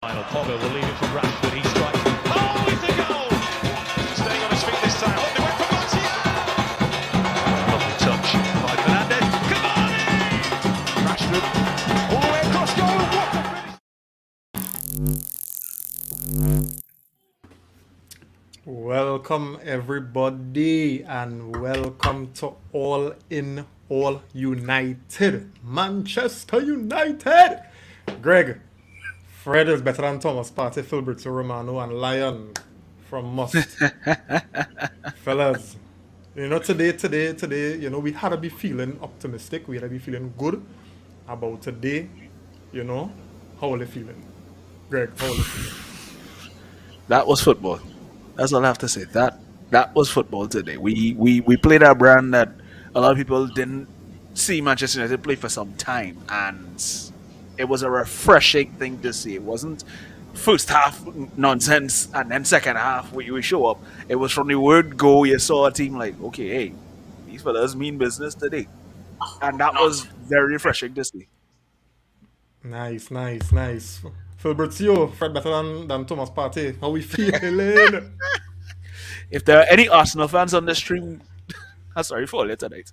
Pogba will leave it for Rashford. He strikes. Oh, it's a goal! Staying on his feet this time. Oh, they went for Martial. Lovely touch by Fernandez. Cavani! Rashford all the way across goal. What a finish! Welcome everybody and welcome to All In All United, Manchester United. Greg, Fred is better than Thomas Partey, Philbert, Romano and Lion from Must. Fellas, today, we had to be feeling optimistic. We had to be feeling good about today. How are you feeling? Greg, how are you feeling? That was football. That's all I have to say. That was football today. We played a brand that a lot of people didn't see Manchester United play for some time, and it was a refreshing thing to see. It wasn't first half nonsense and then second half we show up. It was from the word go. You saw a team like, okay, hey, these fellas mean business today, and that was very refreshing to see. Nice. Philbertio, Fred better than Thomas Partey. How we feeling? If there are any Arsenal fans on the stream, I'm sorry for you tonight.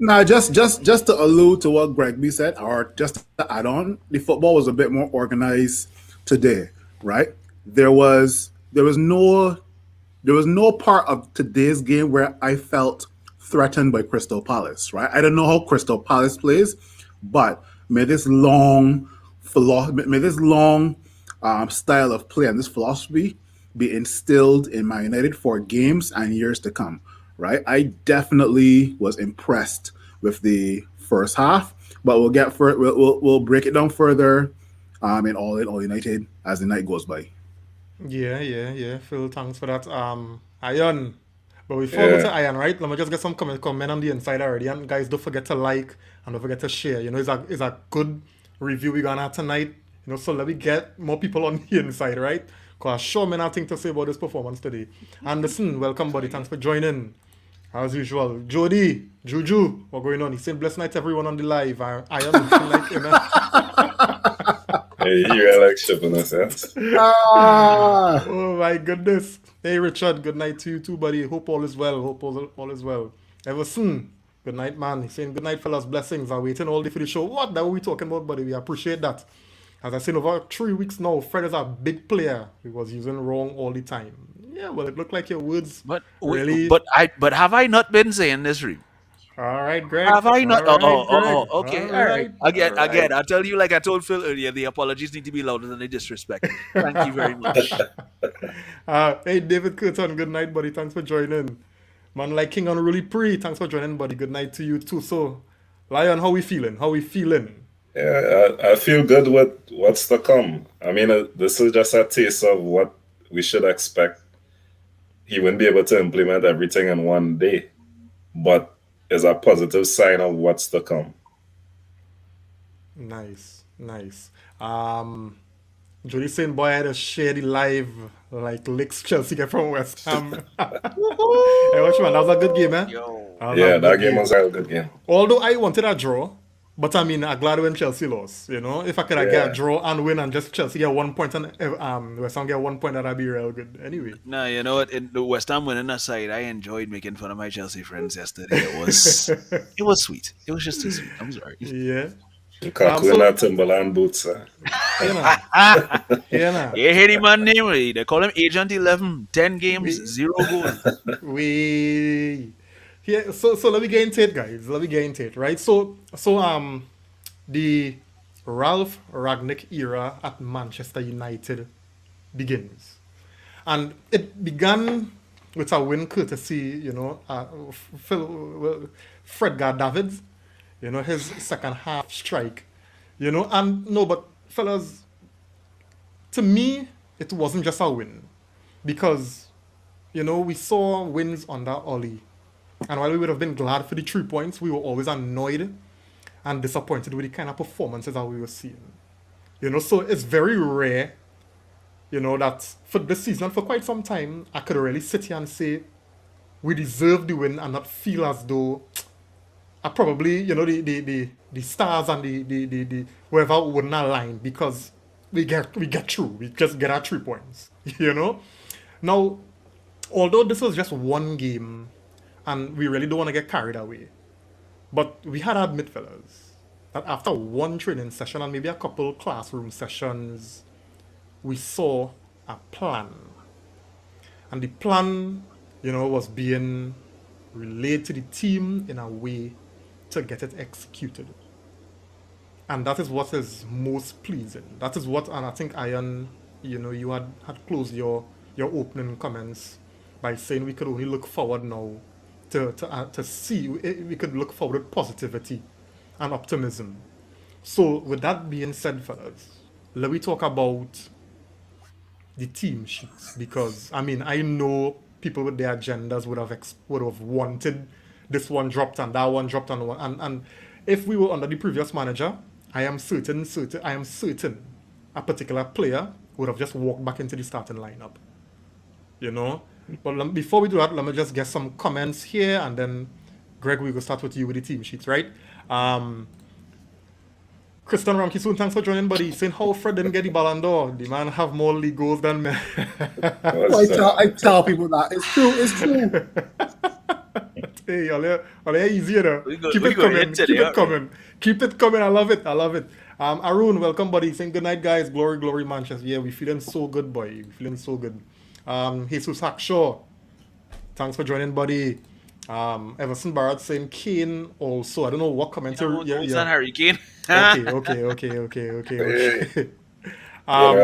Now, just to allude to what Greg B said, or just to add on, the football was a bit more organized today, right? There was no part of today's game where I felt threatened by Crystal Palace, right? I don't know how Crystal Palace plays, but may this long style of play and this philosophy be instilled in Man United for games and years to come, right? I definitely was impressed with the first half, but we'll break it down further in All United as the night goes by. Yeah. Phil, thanks for that. Iron. But before we go to Iron, right? Let me just get some comment on the inside already. And guys, don't forget to like and don't forget to share. It's a good review we're gonna have tonight. So let me get more people on the inside, right? Because sure man, nothing to say about this performance today. Anderson, welcome buddy. Thanks for joining. As usual. Jody, Juju, what's going on? He's saying blessed night everyone on the live. I am like Hey, you like shipping us, yes? Oh my goodness. Hey Richard, good night to you too, buddy. Hope all is well. All is well. Everson, good night, man. He's saying good night, fellas. Blessings. I'm waiting all day for the show. What that we talking about, buddy? We appreciate that. As I said, over 3 weeks now, Fred is a big player. He was using wrong all the time. Yeah, well, it looked like your words really. But have I not been saying this, Reem? All right, Greg. Have I not? Greg. Okay, all right. Again, I'll tell you like I told Phil earlier, the apologies need to be louder than the disrespect. Thank you very much. Hey, David Curtin, good night, buddy. Thanks for joining. Man like King Unruly Pre, thanks for joining, buddy. Good night to you too. So, Lion, how we feeling? Yeah, I feel good with what's to come. I mean, this is just a taste of what we should expect. He wouldn't be able to implement everything in one day, but it's a positive sign of what's to come. Nice. Jody saying, boy, I had to share the live like licks Chelsea get from West Ham. Hey, watch man, that was a good game, eh? That game was a good game. Although I wanted a draw, but I mean, I'm glad when Chelsea lost. If I could get a draw and win and just Chelsea get 1 point and West Ham get 1 point, that'd be real good. Anyway. No, you know what? In the West Ham winning aside, I enjoyed making fun of my Chelsea friends yesterday. It was sweet. It was just too sweet. I'm sorry. Yeah. Lukaku in that Timberland boots. Yeah. You hear the man name? They call him Agent 11. 10 games, 0 goals. Yeah, so let me get into it, guys. Right? So the Ralf Rangnick era at Manchester United begins. And it began with a win courtesy, Fred Davids, his second half strike. But fellas, to me, it wasn't just a win. Because, we saw wins under Oli. And while we would have been glad for the 3 points, we were always annoyed and disappointed with the kind of performances that we were seeing. So it's very rare, that for this season and for quite some time, I could really sit here and say we deserve the win and not feel as though I probably, the stars and the whoever wouldn't align because we get through. We just get our 3 points. You know? Now, although this was just one game, and we really don't want to get carried away, but we had to admit, fellas, that after one training session and maybe a couple classroom sessions, we saw a plan. And the plan, was being relayed to the team in a way to get it executed. And that is what is most pleasing. That is what, and I think Ian, you had closed your opening comments by saying we could only look forward now to see, we could look forward with positivity and optimism. So with that being said, fellas, let me talk about the team sheets, because I know people with their agendas would have wanted this one dropped and that one dropped and if we were under the previous manager, I am certain a particular player would have just walked back into the starting lineup. But before we do that, let me just get some comments here, and then Greg, we will start with you with the team sheets, right? Christian Ramkisoon, thanks for joining, buddy. Saying how Fred didn't get the Ballon d'Or. The man have more league goals than me. I tell people that. It's true. Hey, all easier though. Keep it coming. I love it. Arun, welcome, buddy. Saying good night, guys. Glory, Manchester. Yeah, we feeling so good, boy. We feeling so good. Jesus Hackshaw, thanks for joining, buddy. Everson Barrett saying Kane also. I don't know what commentary. Yeah. Harry Kane. Okay.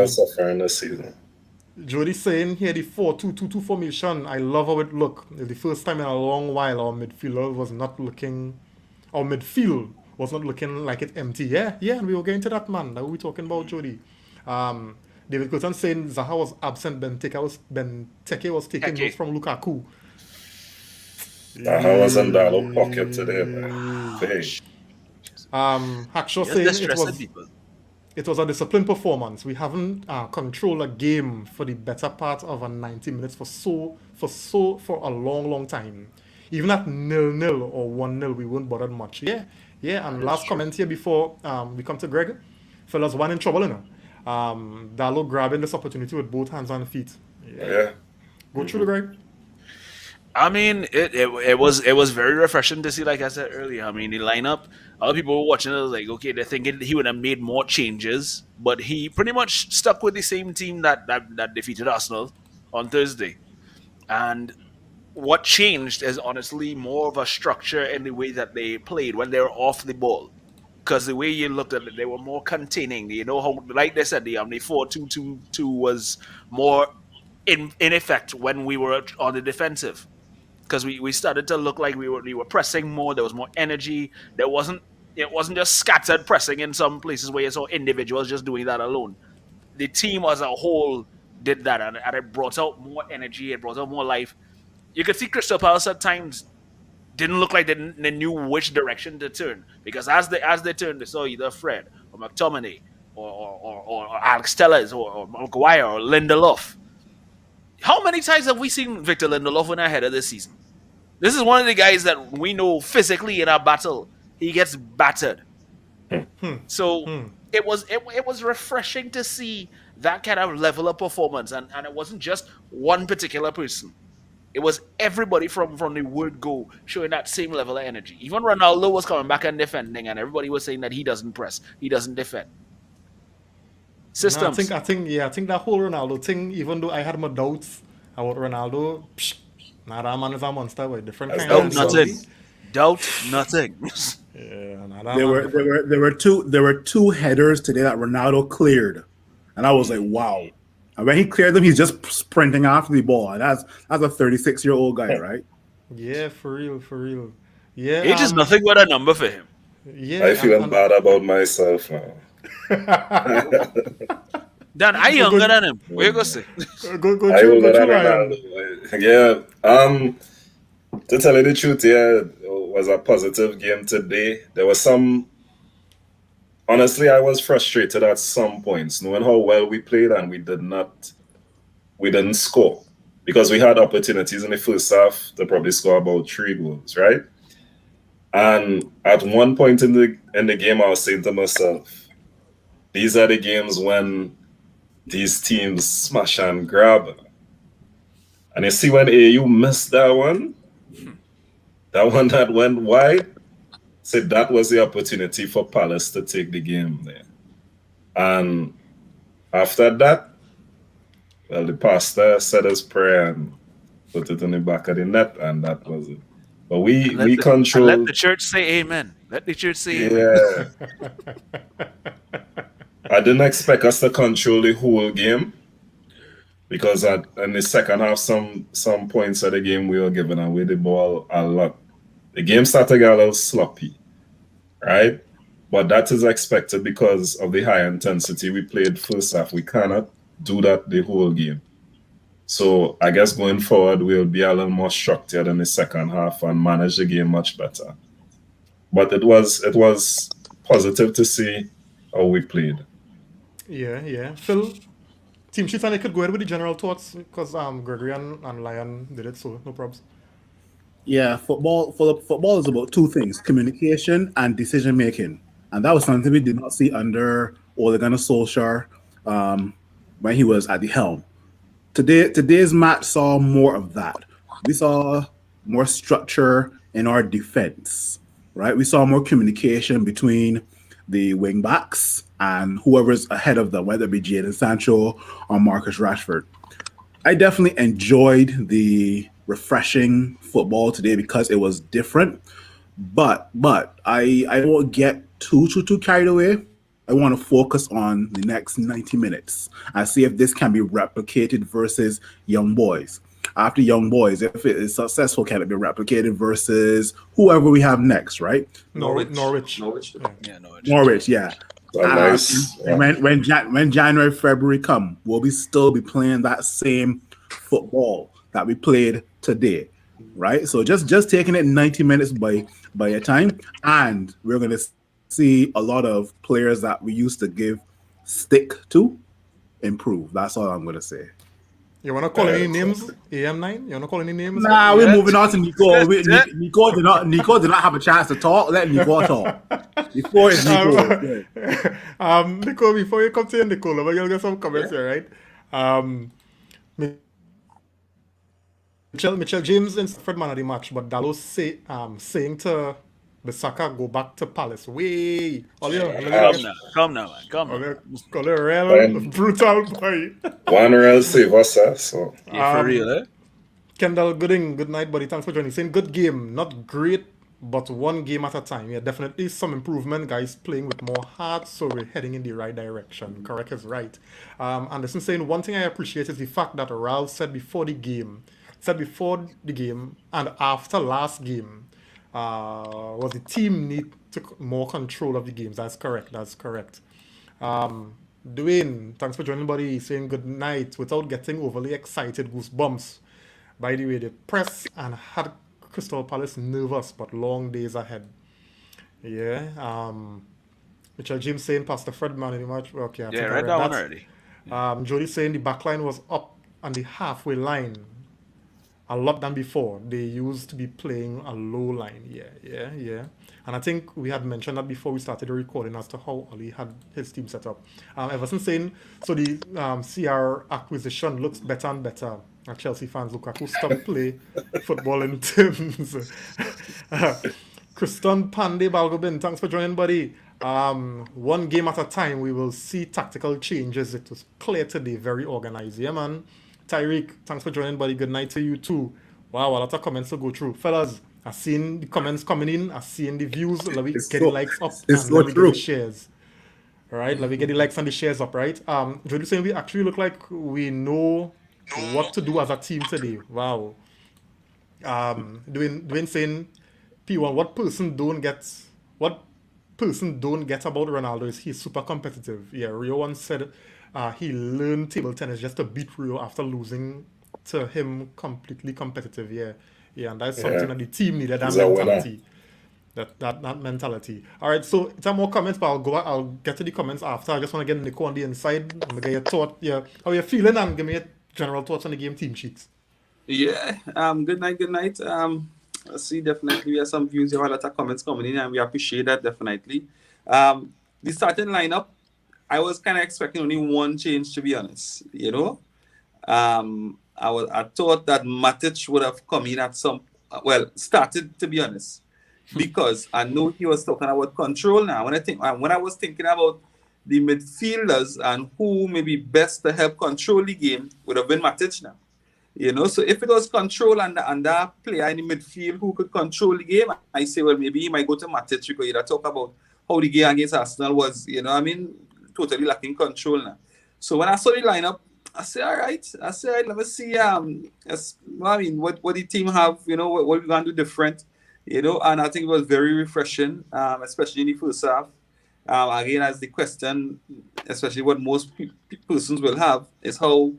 Suffering this season. Jody saying here the 4-2-2-2 formation. I love how it look. It's the first time in a long while our midfield was not looking like it empty. Yeah, we were getting to that, man. That we talking about, Jody. David Curtin saying Zaha was absent. Benteke was taking notes from Lukaku. Zaha was in that pocket today, man. Hackshaw saying it was a disciplined performance. We haven't controlled a game for the better part of a 90 minutes for a long time. Even at 0-0 or 1-0, we weren't bothered much. Yeah. And last comment here before we come to Greg, fellas, one in trouble, Dalo grabbing this opportunity with both hands and feet. Yeah. Go through the Greg. It was very refreshing to see, like I said earlier. The lineup, a lot of people were watching it, like, okay, they're thinking he would have made more changes, but he pretty much stuck with the same team that defeated Arsenal on Thursday. And what changed is honestly more of a structure in the way that they played when they were off the ball. Because the way you looked at it, they were more containing. How, like they said, the 4-2-2-2 was more in effect when we were on the defensive. Because we started to look like we were pressing more. There was more energy. It wasn't just scattered pressing in some places where you saw individuals just doing that alone. The team as a whole did that, and it brought out more energy. It brought out more life. You could see Crystal Palace at times didn't look like they knew which direction to turn, because as they turned, they saw either Fred or McTominay or Alex Telles or Maguire or Lindelof. How many times have we seen Victor Lindelof in our header this season? This is one of the guys that we know physically in our battle, he gets battered. So it was refreshing to see that kind of level of performance, and it wasn't just one particular person. It was everybody from the word go showing that same level of energy. Even Ronaldo was coming back and defending, and everybody was saying that he doesn't press, he doesn't defend. Systems. I think that whole Ronaldo thing, even though I had my doubts about Ronaldo, that man is a monster with different kind of Doubt nothing. There were two headers today that Ronaldo cleared, and I was like, wow. And when he cleared them, he's just sprinting after the ball, and that's a 36-year-old guy, right? Yeah, for real. Yeah, age is nothing but a number for him. Yeah, I feel bad about myself now. Dan, I younger than him. What you gonna say? Go Ronaldo. Yeah. To tell you the truth, it was a positive game today. There was some. Honestly, I was frustrated at some points, knowing how well we played, and we didn't score, because we had opportunities in the first half to probably score about 3 goals, right? And at one point in the game, I was saying to myself, these are the games when these teams smash and grab. And you see when AU missed that one that went wide, said that was the opportunity for Palace to take the game there. And after that, well, the pastor said his prayer and put it in the back of the net, and that was it. But we Let controlled. the church say amen. Let the church say amen. Yeah. I didn't expect us to control the whole game because in the second half, some points of the game we were giving away the ball a lot. The game started to get a little sloppy, right? But that is expected because of the high intensity we played first half. We cannot do that the whole game. So I guess going forward, we'll be a little more structured in the second half and manage the game much better. But it was positive to see how we played. Yeah. Phil, team sheets, and I could go ahead with the general thoughts because Gregory and Lion did it, so no problems. Yeah, football is about two things: communication and decision making, and that was something we did not see under Ole Gunnar Solskjaer when he was at the helm. Today's match saw more of that. We saw more structure in our defense, right? We saw more communication between the wing backs and whoever's ahead of them, whether it be Jadon Sancho or Marcus Rashford. I definitely enjoyed the refreshing football today because it was different. But I won't get too carried away. I want to focus on the next 90 minutes and see if this can be replicated versus Young Boys. After Young Boys, if it is successful, can it be replicated versus whoever we have next, right? Norwich. Yeah, no. Norwich, yeah. Nice. And when January, February come, will we still be playing that same football that we played today, right? So just taking it 90 minutes by a time, and we're gonna see a lot of players that we used to give stick to improve. That's all I'm gonna say. You wanna call any names? AM9? You wanna call any names? Nah, we're moving on to Nico. Nico did not have a chance to talk. Let Nico talk. Before it's Nico. Nico, before you come to Nico, you'll get some comments here, right? Mitchell James and Fred man of the match, but Dallo saying to Bissaka go back to Palace. Way, Come now, man. Come on. Call it real brutal boy. One real save us, so. Yeah, for real, eh? Kendall Gooding, good night, buddy. Thanks for joining. Saying good game, not great, but one game at a time. Yeah, definitely some improvement. Guys playing with more heart, so we're heading in the right direction. Correct is right. Anderson saying one thing I appreciate is the fact that Ralf said before the game and after last game, was the team need to more control of the games. That's correct. Dwayne, thanks for joining, buddy. Saying good night without getting overly excited. Goosebumps. By the way, they pressed and had Crystal Palace nervous, but long days ahead. Yeah. Mitchell James saying Pastor Fred man in the match. Okay, I read that one already. Jody saying the back line was up on the halfway line a lot than before. They used to be playing a low line. Yeah. And I think we had mentioned that before we started the recording as to how Ali had his team set up. Everson saying, so the CR acquisition looks better and better. Chelsea fans, Lukaku stop play football in terms. Kriston Pandey Balgobin, thanks for joining, buddy. One game at a time, we will see tactical changes. It was clear today, very organized. Yeah, man. Tyreek, thanks for joining, buddy. Good night to you too. Wow, a lot of comments to go through. Fellas, I've seen the comments coming in. I've seen the views. Let me get the likes up and let me get the shares. All right, let me get the likes and the shares up, right? Jody saying we actually look like we know what to do as a team today. Wow. Dwayne saying, P1, what person don't get about Ronaldo is he's super competitive. Yeah, Rio once said he learned table tennis just to beat Rio after losing to him completely competitive. Yeah, and that's something that the team needed, that mentality. That mentality. All right, so some more comments, but I'll get to the comments after. I just want to get Nico on the inside. I'm gonna get your thought. Yeah, how you feeling, and give me your general thoughts on the game team sheets. Yeah. Good night. I see definitely we have some views. You have a lot of comments coming in, and we appreciate that definitely. The starting lineup, I was kind of expecting only one change, to be honest. You know, I thought that Matic would have come in at some started, to be honest, because I know he was talking about control. Now when I was thinking about the midfielders and who may be best to help control the game, would have been Matic now. You know, so if it was control and that player in the midfield who could control the game, I say, well, maybe he might go to Matic because he'd talk about how the game against Arsenal was, you know, I mean, totally lacking control now. So when I saw the lineup, I said, all right. I said, all right, let me see, what the team have, you know, what we're going to do different, you know, and I think it was very refreshing, especially in the first half. Again, as the question, especially what most persons will have, is how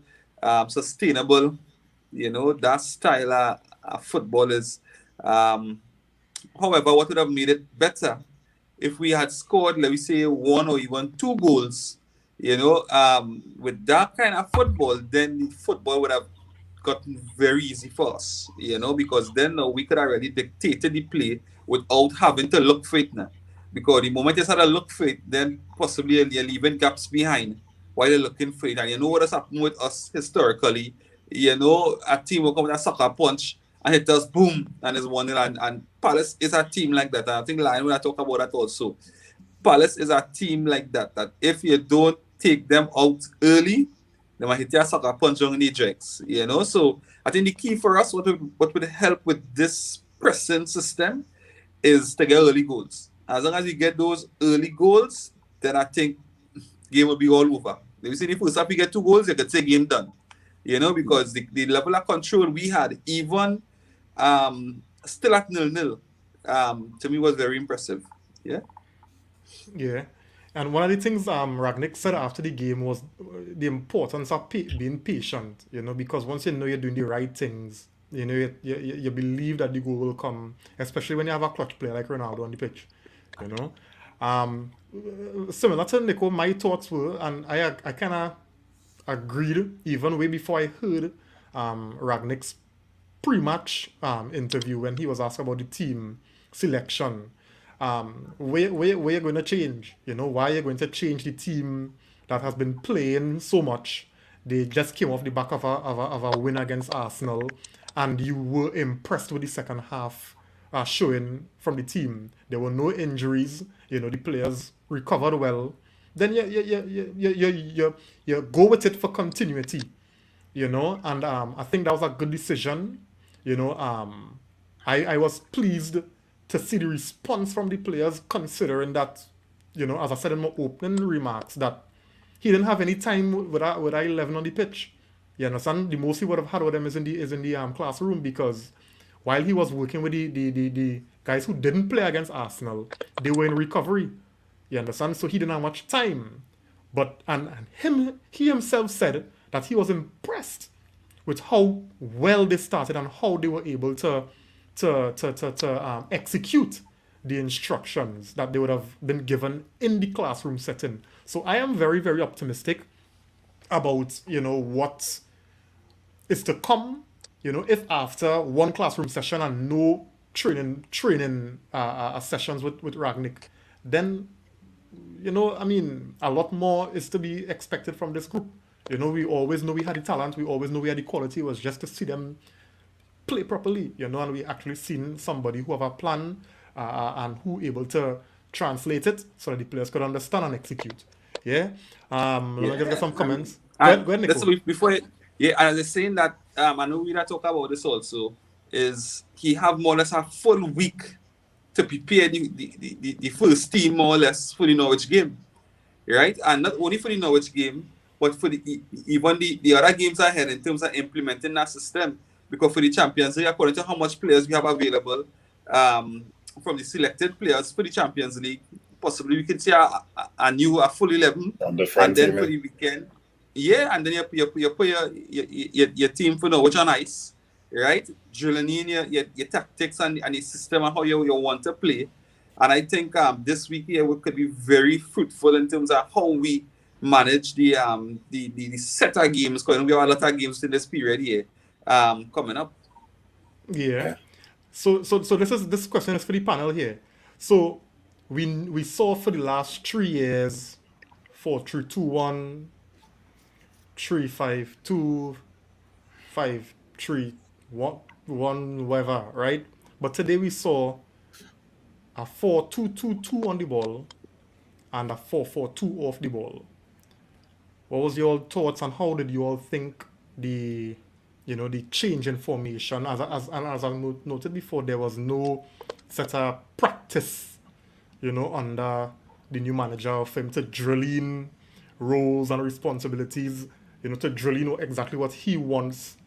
sustainable, you know, that style of football is. However, what would have made it better if we had scored, let me say, 1 or even 2 goals, you know, with that kind of football, then the football would have gotten very easy for us, you know, because then we could have already dictated the play without having to look for it now. Because the moment you start to look for it, then possibly you're leaving gaps behind while you're looking for it. And you know what has happened with us historically? You know, a team will come with a sucker punch and hit us, boom, and it's 1-0. And Palace is a team like that. And I think Lion will talk about that also. Palace is a team like that, that if you don't take them out early, they might hit you a sucker punch on the dregs, you know? So I think the key for us, what would help with this pressing system is to get early goals. As long as you get those early goals, then I think game will be all over. If you see the first half, you get 2 goals, you can say game done. You know, because the level of control we had, even still at 0-0, to me was very impressive. Yeah. Yeah. And one of the things Ragnick said after the game was the importance of being patient, you know, because once you know you're doing the right things, you know, you believe that the goal will come, especially when you have a clutch player like Ronaldo on the pitch, you know. Similar to Nico, my thoughts were, and I kind of agreed even way before I heard Ragnick's pre-match interview when he was asked about the team selection. Where you're going to change? You know, why you're going to change the team that has been playing so much? They just came off the back of a win against Arsenal, and you were impressed with the second half showing from the team. There were no injuries. You know, the players recovered well. Then you go with it for continuity. You know, and I think that was a good decision. You know, I was pleased to see the response from the players, considering that, you know, as I said in my opening remarks, that he didn't have any time with our 11 on the pitch. You understand? The most he would have had with them is in the classroom, because while he was working with the guys who didn't play against Arsenal, they were in recovery. You understand? So he didn't have much time. But he himself said that he was impressed with how well they started and how they were able to execute the instructions that they would have been given in the classroom setting. So I am very, very optimistic about, you know, what is to come. You know, if after one classroom session and no training sessions with Ragnick, then, you know, I mean, a lot more is to be expected from this group. You know, we always know we had the talent, we always know we had the quality. It was just to see them play properly, you know, and we actually seen somebody who have a plan and who able to translate it so that the players could understand and execute. Yeah. Let me just get some comments. Go ahead, Nico. And I was saying that, I know we talk about this also, is he have more or less a full week to prepare the first team more or less for the Norwich game, right? And not only for the Norwich game, but for even the other games ahead in terms of implementing that system. Because for the Champions League, according to how much players we have available from the selected players for the Champions League, possibly we could see a full 11, and then for the weekend, and then you put your team for Norwich on ice, right? Drilling in your tactics and your system and how you want to play. And I think this week here could be very fruitful in terms of how we manage the set of games, because we have a lot of games in this period here coming up. Yeah. So this question is for the panel here. So we saw for the last 3 years 4-3-2-1, 3-5-2, 5-3-1, whatever, right? But today we saw a 4-2-2-2 on the ball and a 4-4-2 off the ball. What was your thoughts and how did you all think the the change in formation? As I noted before, there was no set of practice, under the new manager for him to drill in roles and responsibilities, to drill in exactly what he wants.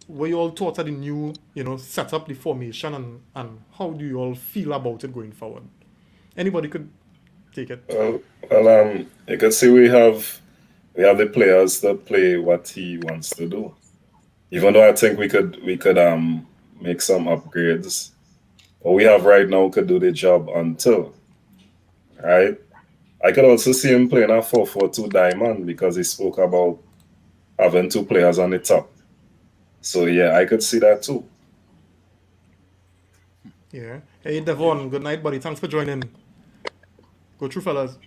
Were you all thought of the new, set up the formation and how do you all feel about it going forward? Anybody could take it. You can see we have the players that play what he wants to do. Even though I think we could make some upgrades, what we have right now could do the job until, right? I could also see him playing a 4-4-2 diamond because he spoke about having two players on the top. So yeah, I could see that too. Yeah. Hey Devon, good night, buddy. Thanks for joining. Go through, fellas.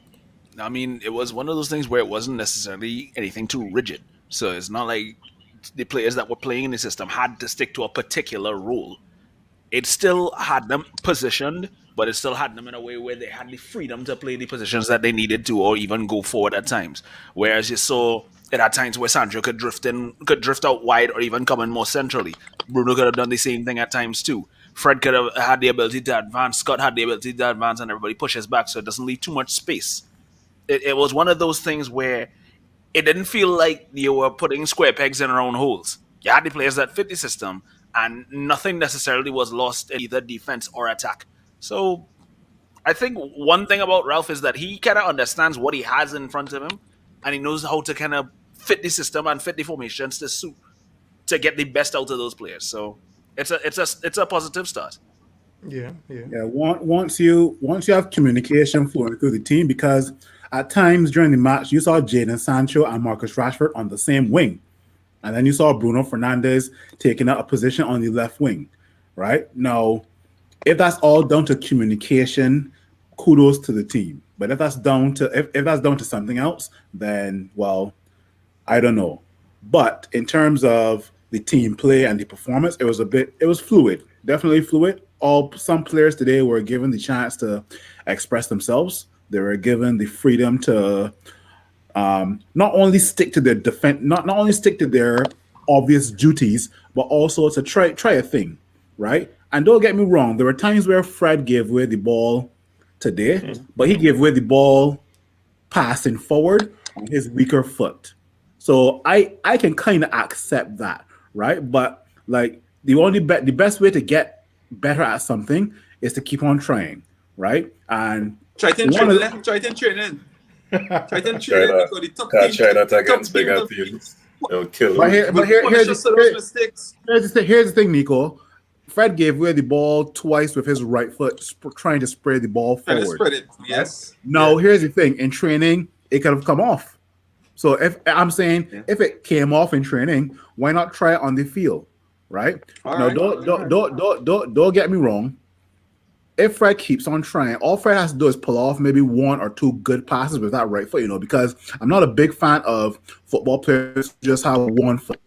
I mean, it was one of those things where it wasn't necessarily anything too rigid. So it's not like the players that were playing in the system had to stick to a particular role. It still had them positioned, but it still had them in a way where they had the freedom to play the positions that they needed to, or even go forward at times. Whereas you saw it at times where Sandro could drift out wide, or even come in more centrally. Bruno could have done the same thing at times too. Fred could have had the ability to advance. Scott had the ability to advance, and everybody pushes back, so it doesn't leave too much space. It was one of those things where it didn't feel like you were putting square pegs in round holes. You had the players that fit the system, and nothing necessarily was lost in either defense or attack. So I think one thing about Ralf is that he kind of understands what he has in front of him, and he knows how to kind of fit the system and fit the formations to suit to get the best out of those players. So it's a positive start. Yeah. Once you have communication flowing through the team, because at times during the match you saw Jadon Sancho and Marcus Rashford on the same wing, and then you saw Bruno Fernandes taking up a position on the left wing. Right now, if that's all down to communication, kudos to the team. But if that's down to something else, then well, I don't know. But in terms of the team play and the performance, it was fluid, definitely fluid. Some players today were given the chance to express themselves. They were given the freedom to not only stick to their defense, not only stick to their obvious duties, but also to try a thing, right? And don't get me wrong, there were times where Fred gave away the ball today, but he gave away the ball passing forward on his weaker foot. So I can kind of accept that, right? But like the best way to get better at something is to keep on trying, right? And Try to train in. Try to train in. Try to train in because the top team. Try that against bigger teams. It'll kill But them. here's the thing, Nico. Fred gave away the ball twice with his right foot, trying to spray the ball forward. Spread it, yes. No, here's the thing. In training, it could have come off. So if it came off in training, why not try it on the field, right? Don't get me wrong. If Fred keeps on trying, all Fred has to do is pull off maybe one or two good passes with that right foot, because I'm not a big fan of football players who just have one foot.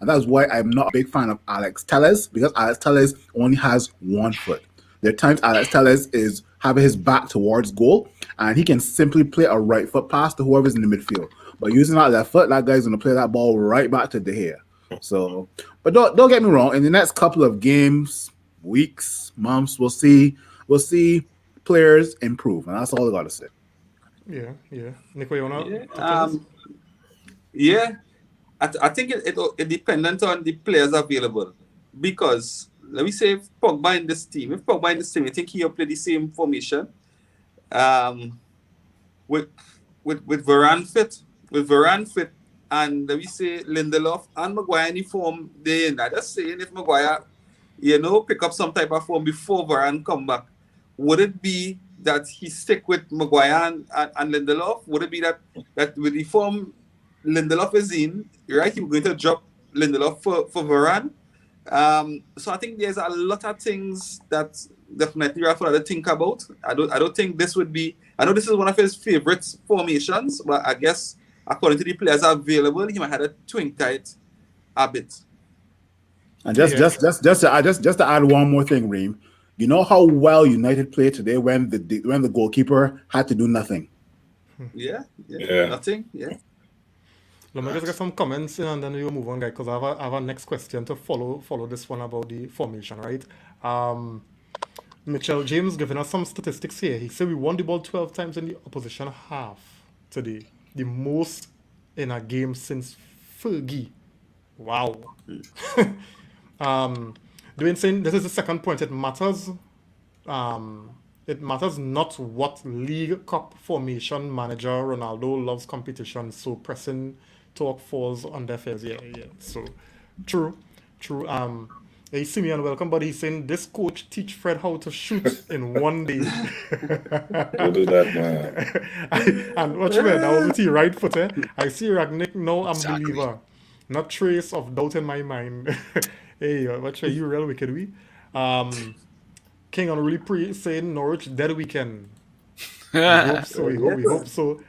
And that's why I'm not a big fan of Alex Telles, because Alex Telles only has one foot. There are times Alex Telles is having his back towards goal, and he can simply play a right foot pass to whoever's in the midfield. But using that left foot, that guy's going to play that ball right back to De Gea. So, but don't get me wrong. In the next couple of games, weeks, months, we'll see players improve, and that's all I got to say. Yeah. Nico, you wanna? I think it dependent on the players available, because let me say if Pogba in this team, I think he'll play the same formation. With Varane fit, and let me say Lindelof and Maguire in the form they in. I just saying if Maguire, pick up some type of form before Varane come back, would it be that he stick with Maguire and Lindelof? Would it be that with the form Lindelof is in, right, you're going to drop Lindelof for Varane? So I think there's a lot of things that definitely Ralf had to think about. I don't think this would be. I know this is one of his favorite formations, but I guess according to the players available, he might have to twinkle it a bit. And just to add one more thing, Reem. You know how well United played today when the goalkeeper had to do nothing. Yeah. Yeah. Nothing. Yeah. Let me just get some comments in and then we'll move on, guys, because I have a next question to follow this one about the formation, right? Mitchell James giving us some statistics here. He said we won the ball 12 times in the opposition half today. The most in a game since Fergie. Wow. Dwayne saying this is the second point. It matters. It matters not what League Cup formation manager Ronaldo loves competition, so pressing talk falls on deaf ears. Yeah. So true. Hey Simeon, welcome, buddy. He's saying this coach teach Fred how to shoot in one day. Don't do that, man. And watch man, that was with the right foot. I see Rangnick now. I'm Exactly. believer. Not trace of doubt in my mind. Hey, watch you real wicked we. King on really saying Norwich dead weekend. We hope so.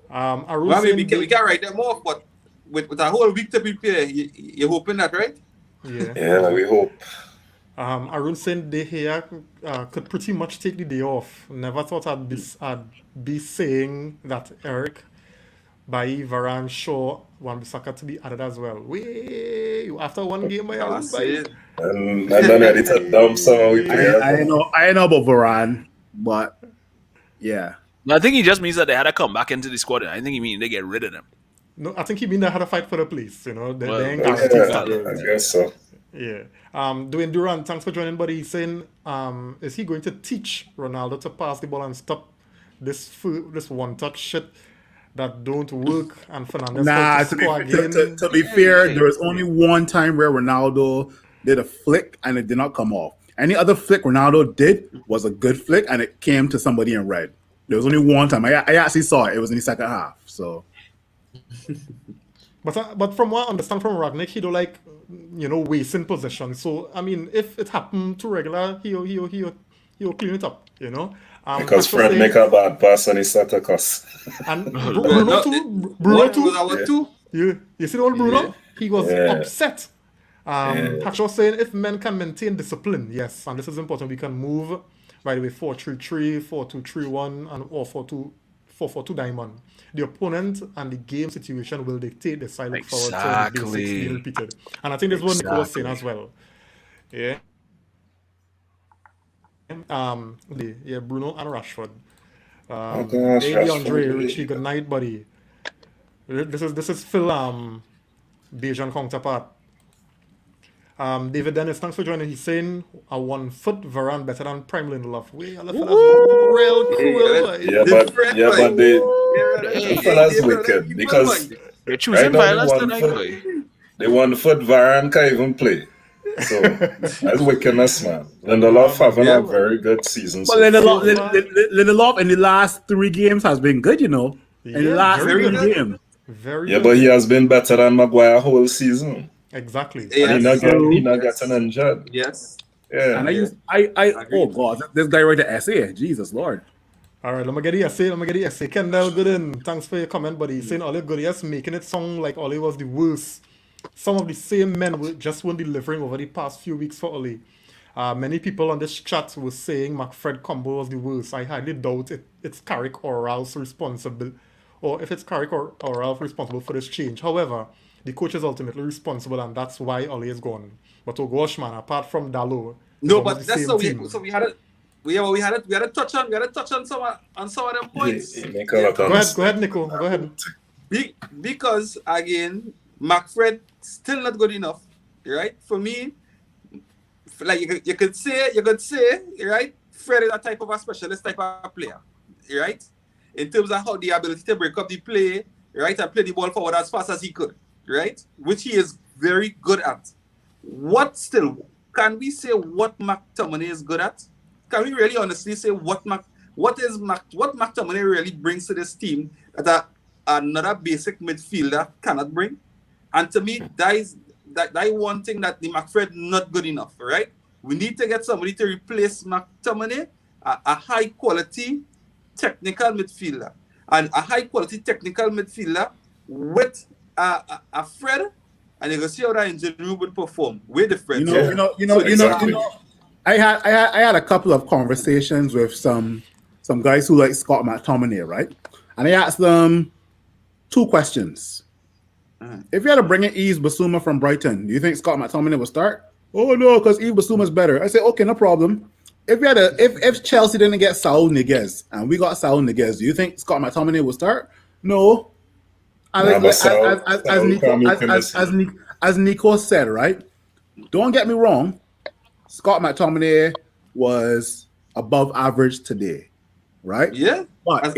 Arun Well, I mean, saying we can write them off, but with a whole week to prepare, you're hoping that, right? yeah. Yeah, we hope. Arun saying De Gea could pretty much take the day off. Never thought I'd be saying that, Eric. Bailly, Varane, Shaw, Wan-Bissaka to be added as well. After one game by Arun, That's it. And then ready to dump some we play. I know about Varane, but yeah. No, I think he just means that they had to come back into the squad. I think he means they get rid of them. No, I think he mean they had to fight for the place. You know, they ain't Well, guaranteed Yeah, starters. I guess so. Yeah. Dwayne Durant, thanks for joining, buddy. He's saying, is he going to teach Ronaldo to pass the ball and stop this one-touch shit that don't work? And Fernandez Nah, to score again. to be fair, there was only one time where Ronaldo did a flick and it did not come off. Any other flick Ronaldo did was a good flick and it came to somebody in red. There was only one time. I actually saw it. It was in the second half. So, But from what I understand from Ragnick, he don't like, wasting possession. So I mean, if it happened to regular, he'll clean it up. Because Pacho Fred saying- make a bad pass and he start to cuss. and Bruno too. You see the old Bruno? Yeah. He was Yeah. upset. Pacho saying if men can maintain discipline, yes, and this is important, we can move, by the way, 4-3-3, 4-2-3-1, or 4-4-2 diamond. The opponent and the game situation will dictate the side look forward to the basics Exactly. being repeated. And I think this is what Nico was saying as well. Yeah. Bruno and Rashford. gosh, Hey, Rashford. Andre, Richie, good night, buddy. This is Phil Bajan counterpart. David Dennis, thanks for joining. He's saying a 1 foot Varane better than Prime Lindelof. That's real cruel. boy. But the fella's wicked because You're choosing Right now, violence the tonight, one boy. the 1 foot Varane can't even play. So that's wickedness, man. Lindelof having a very good season. but So Lindelof in the last 3 games has been good, In the Yeah, last very 3 good. games. Very yeah, good. but he has been better than Maguire whole season. Exactly. Yeah. And Yes. he not Yes. getting injured. Yes. Yeah. And Agreed. oh God, this guy wrote the essay. Jesus Lord. All right, let me get the essay. Kendall Gooden, thanks for your comment, buddy. He's saying Ole Goodies making it sound like Ole was the worst. Some of the same men just weren't delivering over the past few weeks for Ole. Many people on this chat were saying McFred combo was the worst. I highly doubt it's Carrick or Ralph responsible, or if it's Carrick or Ralph responsible for this change. However, the coach is ultimately responsible, and that's why Ole is gone. But oh gosh, man, apart from Dalot, No, it's but almost the that's same so team. we had it. We had to touch on some of them points. He make a lot of Go mistakes. ahead, Nico. Go ahead. Because again, McFred still not good enough, right? For me, like you could say, right? Fred is a type of a specialist type of player, right? In terms of how the ability to break up the play, right, and play the ball forward as fast as he could, right? Which he is very good at. Can we say what McTominay is good at? Can we really honestly say what McTominay really brings to this team that another basic midfielder cannot bring? And to me, that is one thing that the McFred not good enough, right? we need to get somebody to replace McTominay, a high quality technical midfielder, and a high quality technical midfielder with a Fred, and you can see how that engine room would perform. We're different. Exactly. I had a couple of conversations with some guys who like Scott McTominay, right? And I asked them 2 questions. If you had to bring in Yves Bissouma from Brighton, do you think Scott McTominay would start? Oh no, because Yves Bissouma is better. I said, okay, no problem. If Chelsea didn't get Saul Niguez and we got Saul Niguez, do you think Scott McTominay will start? No. And as Nico said, right? Don't get me wrong. Scott McTominay was above average today, right? Yeah. But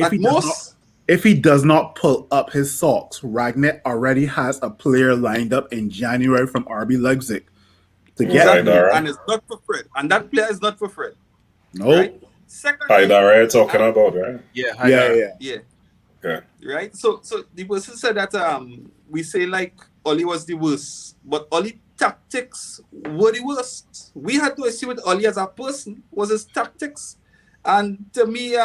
if he does not pull up his socks, Rangnick already has a player lined up in January from RB Leipzig to get him. And it's not for Fred. And that player is not for Fred. No. Nope. Right? Secondly, Haidara talking about, right? Yeah. Okay. Right? So the person said that we say like Oli was the worst, but Oli tactics were the worst. We had to assume with Oli as a person was his tactics. And to me,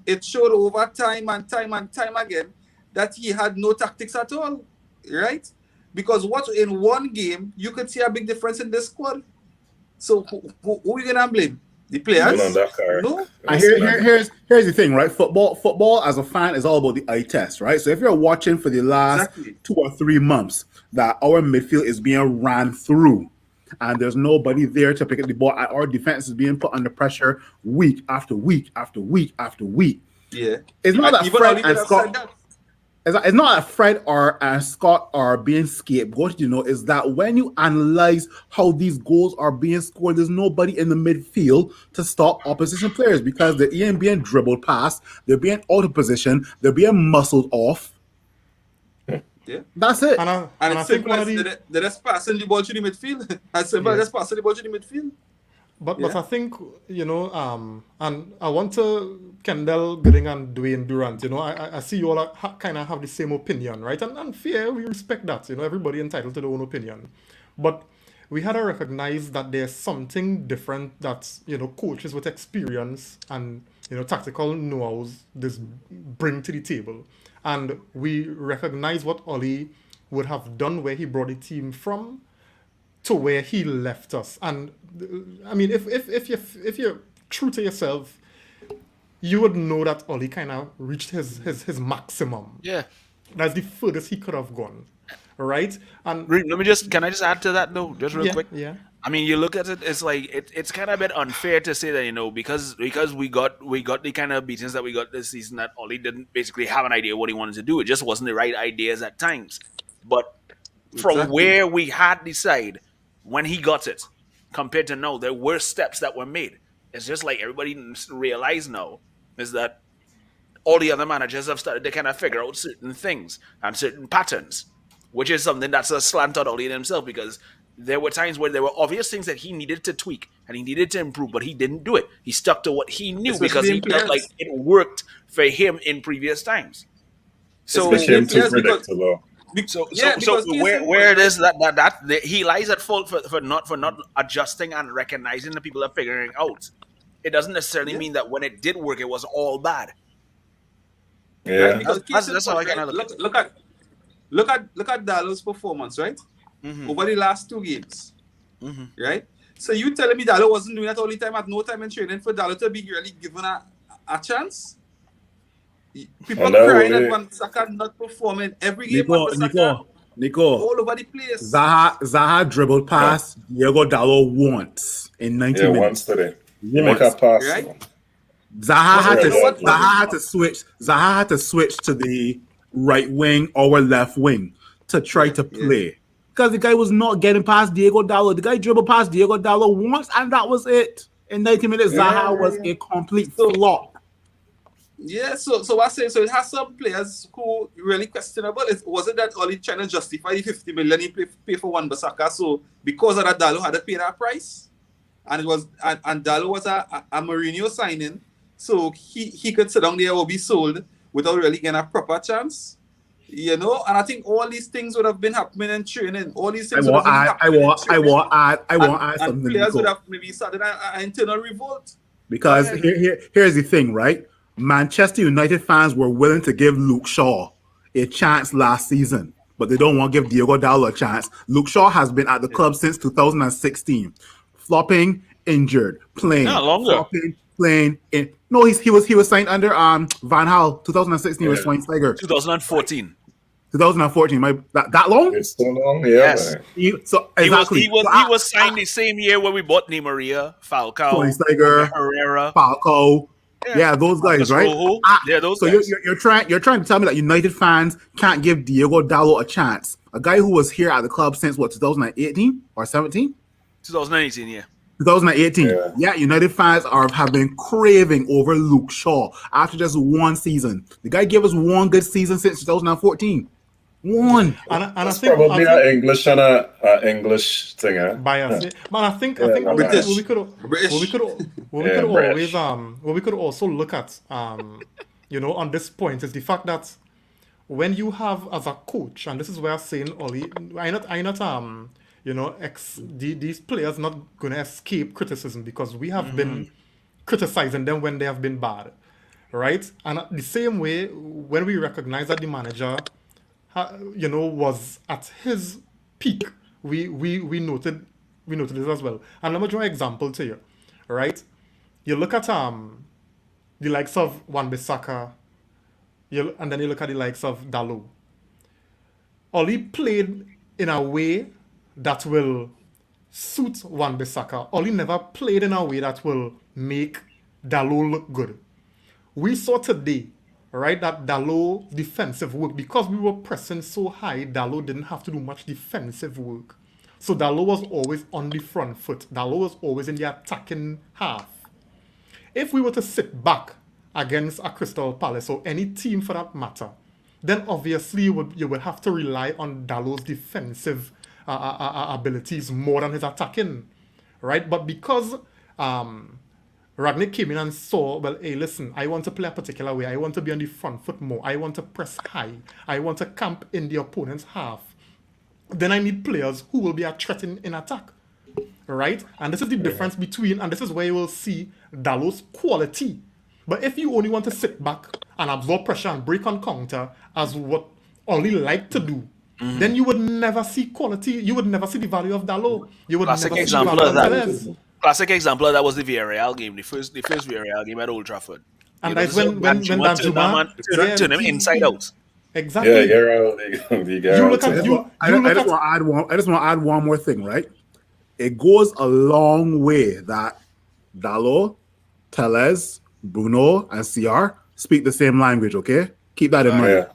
it showed over time and time again that he had no tactics at all, right? Because what in one game, you could see a big difference in this squad. So who are you going to blame? The players? No. And here's the thing, right? Football as a fan is all about the eye test, right? So if you're watching for the last 2 or 3 months that our midfield is being ran through, and there's nobody there to pick up the ball, and our defense is being put under pressure week after week after week after week. Yeah, it's not that Fred and Scott. It's not that Fred and Scott are being scapegoated. Is that when you analyze how these goals are being scored, there's nobody in the midfield to stop opposition players because they're being dribbled past, they're being out of position, they're being muscled off. Yeah, that's it. And it's simple as they're just passing the ball to the midfield. As simple as just passing the ball to the midfield. But I think, and I want to Kendall Gooding and Dwayne Durant, I see you all kind of have the same opinion, right? And fair, we respect that, everybody entitled to their own opinion. But we had to recognize that there's something different that, coaches with experience and, tactical know-hows this bring to the table. And we recognize what Oli would have done where he brought the team from to where he left us. And I mean, if you're true to yourself, you would know that Oli kind of reached his maximum. Yeah, that's the furthest he could have gone, right? And can I just add to that though, just real quick? Yeah. I mean, you look at it, it's like it's kind of a bit unfair to say that because we got the kind of beatings that we got this season that Oli didn't basically have an idea what he wanted to do. It just wasn't the right ideas at times. But from where we had the side when he got it, compared to now, there were steps that were made. It's just like everybody realize now is that all the other managers have started to kind of figure out certain things and certain patterns, which is something that's a slant on Oli himself, because there were times where there were obvious things that he needed to tweak and he needed to improve, but he didn't do it. He stuck to what he knew because he felt like it worked for him in previous times. So became too predictable. So where it is that he lies at fault for not adjusting and recognizing the people are figuring out. It doesn't necessarily mean that when it did work, it was all bad. Yeah, right? That's how I kind of look at Dalo's performance, right? Mm-hmm. Over the last 2 games, right? So you telling me Dalo wasn't doing that all the time, at no time in training for Dalo to be really given a chance? People crying at Van Saka not performing every game. Nico, all over the place. Zaha dribbled past Diego Dalo once in 90 minutes. Once today. You make a pass. Right? Zaha had to switch to the right wing or left wing to try to play. Because the guy was not getting past Diego Dalo. The guy dribbled past Diego Dalo once, and that was it. In 90 minutes, Zaha was a complete flop. Yeah, so I say, so it has some players who really questionable. Was it that Oli trying to justify the 50 million he pay for Wan-Bissaka? So because of that, Dalo had to pay that price, and it was and Dalo was a Mourinho signing, so he could sit down there or be sold without really getting a proper chance. You know, and I think all these things would have been happening in training. All these I things would have want been I happening in want I training. want I want to add And something, players would Nico. have maybe started an internal revolt. Because Go ahead. here's the thing, right? Manchester United fans were willing to give Luke Shaw a chance last season, but they don't want to give Diogo Dalot a chance. Luke Shaw has been at the club since 2016, flopping, injured, playing, Yeah, longer. flopping, playing. No, he was signed under Van Gaal. 2016 was Yeah. Schweinsteiger. 2014. 2014. That long? It's so long, yeah, Yes. man. Exactly. He was signed the same year when we bought Di Maria, Falcao, Schweinsteiger, Herrera. Falco. Yeah, those guys, Marcus right? Rojo. Yeah, those so guys. you're trying to tell me that United fans can't give Diogo Dalot a chance, a guy who was here at the club since what 2018 or 17? 2018, yeah. 2018. Yeah, United fans have been craving over Luke Shaw after just one season. The guy gave us one good season since 2014. One. And I It's think probably an English and a English thing, eh? bias. Yeah. But I think British. what we could British. also look at you know, on this point is the fact that when you have as a coach, and this is where I'm saying Oli, I not you know, these players not gonna escape criticism because we have been criticizing them when they have been bad, right? And the same way when we recognize that the manager you know, was at his peak, we noted it as well. And let me draw an example to you, right? You look at the likes of Wan-Bissaka, and then you look at the likes of Dalot. Oli played in a way that will suit Wan-Bissaka. Oli never played in a way that will make Dalot look good. We saw today, right, that Dalot defensive work, because we were pressing so high, Dalot didn't have to do much defensive work. So Dalot was always on the front foot. Dalot was always in the attacking half. If we were to sit back against a Crystal Palace or any team for that matter, then obviously you would have to rely on Dalot's defensive abilities more than his attacking, right? But because Rangnick came in and saw, well, hey, listen, I want to play a particular way. I want to be on the front foot more. I want to press high. I want to camp in the opponent's half. Then I need players who will be a threat in attack, right? And this is the difference between, and this is where you will see Dalot's quality. But if you only want to sit back and absorb pressure and break on counter as what Oli like to do, then you would never see quality. You would never see the value of Dalot. You would Classic never see the example value of of that. Perez. Classic example of that was the Villarreal game, the first Villarreal game at Old Trafford. And that's when Danjuma turned him inside out. Exactly. Yeah, you're out. You look at I just want to add one more thing, right? It goes a long way that Dalot, Tellez, Bruno, and CR speak the same language, okay? Keep that in mind. Yeah.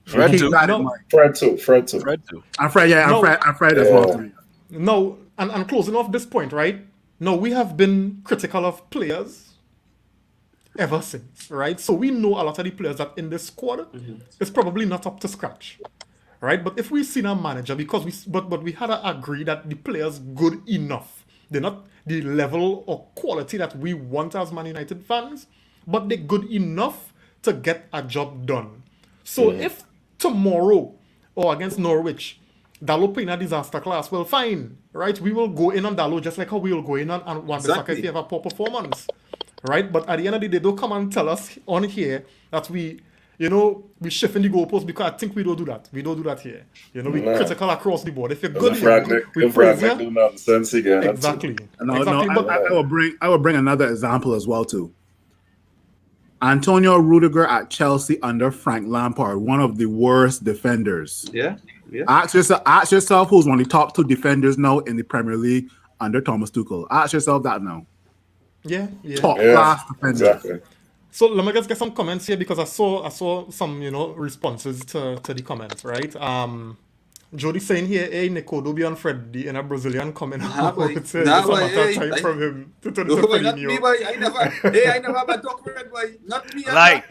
Fred Keep too. that in mind. Fred too. And Fred, yeah, No. and Fred as well. Too. No, and closing off this point, right? No, we have been critical of players ever since, right? So we know a lot of the players that in this squad is probably not up to scratch, right? But if we've seen a manager, because we had to agree that the players good enough. They're not the level or quality that we want as Man United fans, but they're good enough to get a job done. So if tomorrow or against Norwich, Dalot playing a disaster class, well, fine, right? We will go in on Dalot just like how we will go in on Wan-Bissaka if he have a poor performance, right? But at the end of the day, don't come and tell us on here that we shifting the goalposts, because I think we don't do that. We don't do that here. You know, we critical across the board. If you're good, we praise you. do nonsense again. Exactly. No, exactly. But I will bring another example as well too. Antonio Rudiger at Chelsea under Frank Lampard, one of the worst defenders. Yeah. Ask yourself who's one of the top two defenders now in the Premier League under Thomas Tuchel. Ask yourself that now. yeah. Top class defender. Exactly. So let me just get some comments here, because I saw some responses to the comments, right? Jody saying here, hey, Nico, do be on Freddy in a Brazilian comment. boy. It's Nah, a matter boy, of hey, time I- from him to turn No, to boy, not me, Firmino. boy. I never had talk red, boy. Not me. Lie.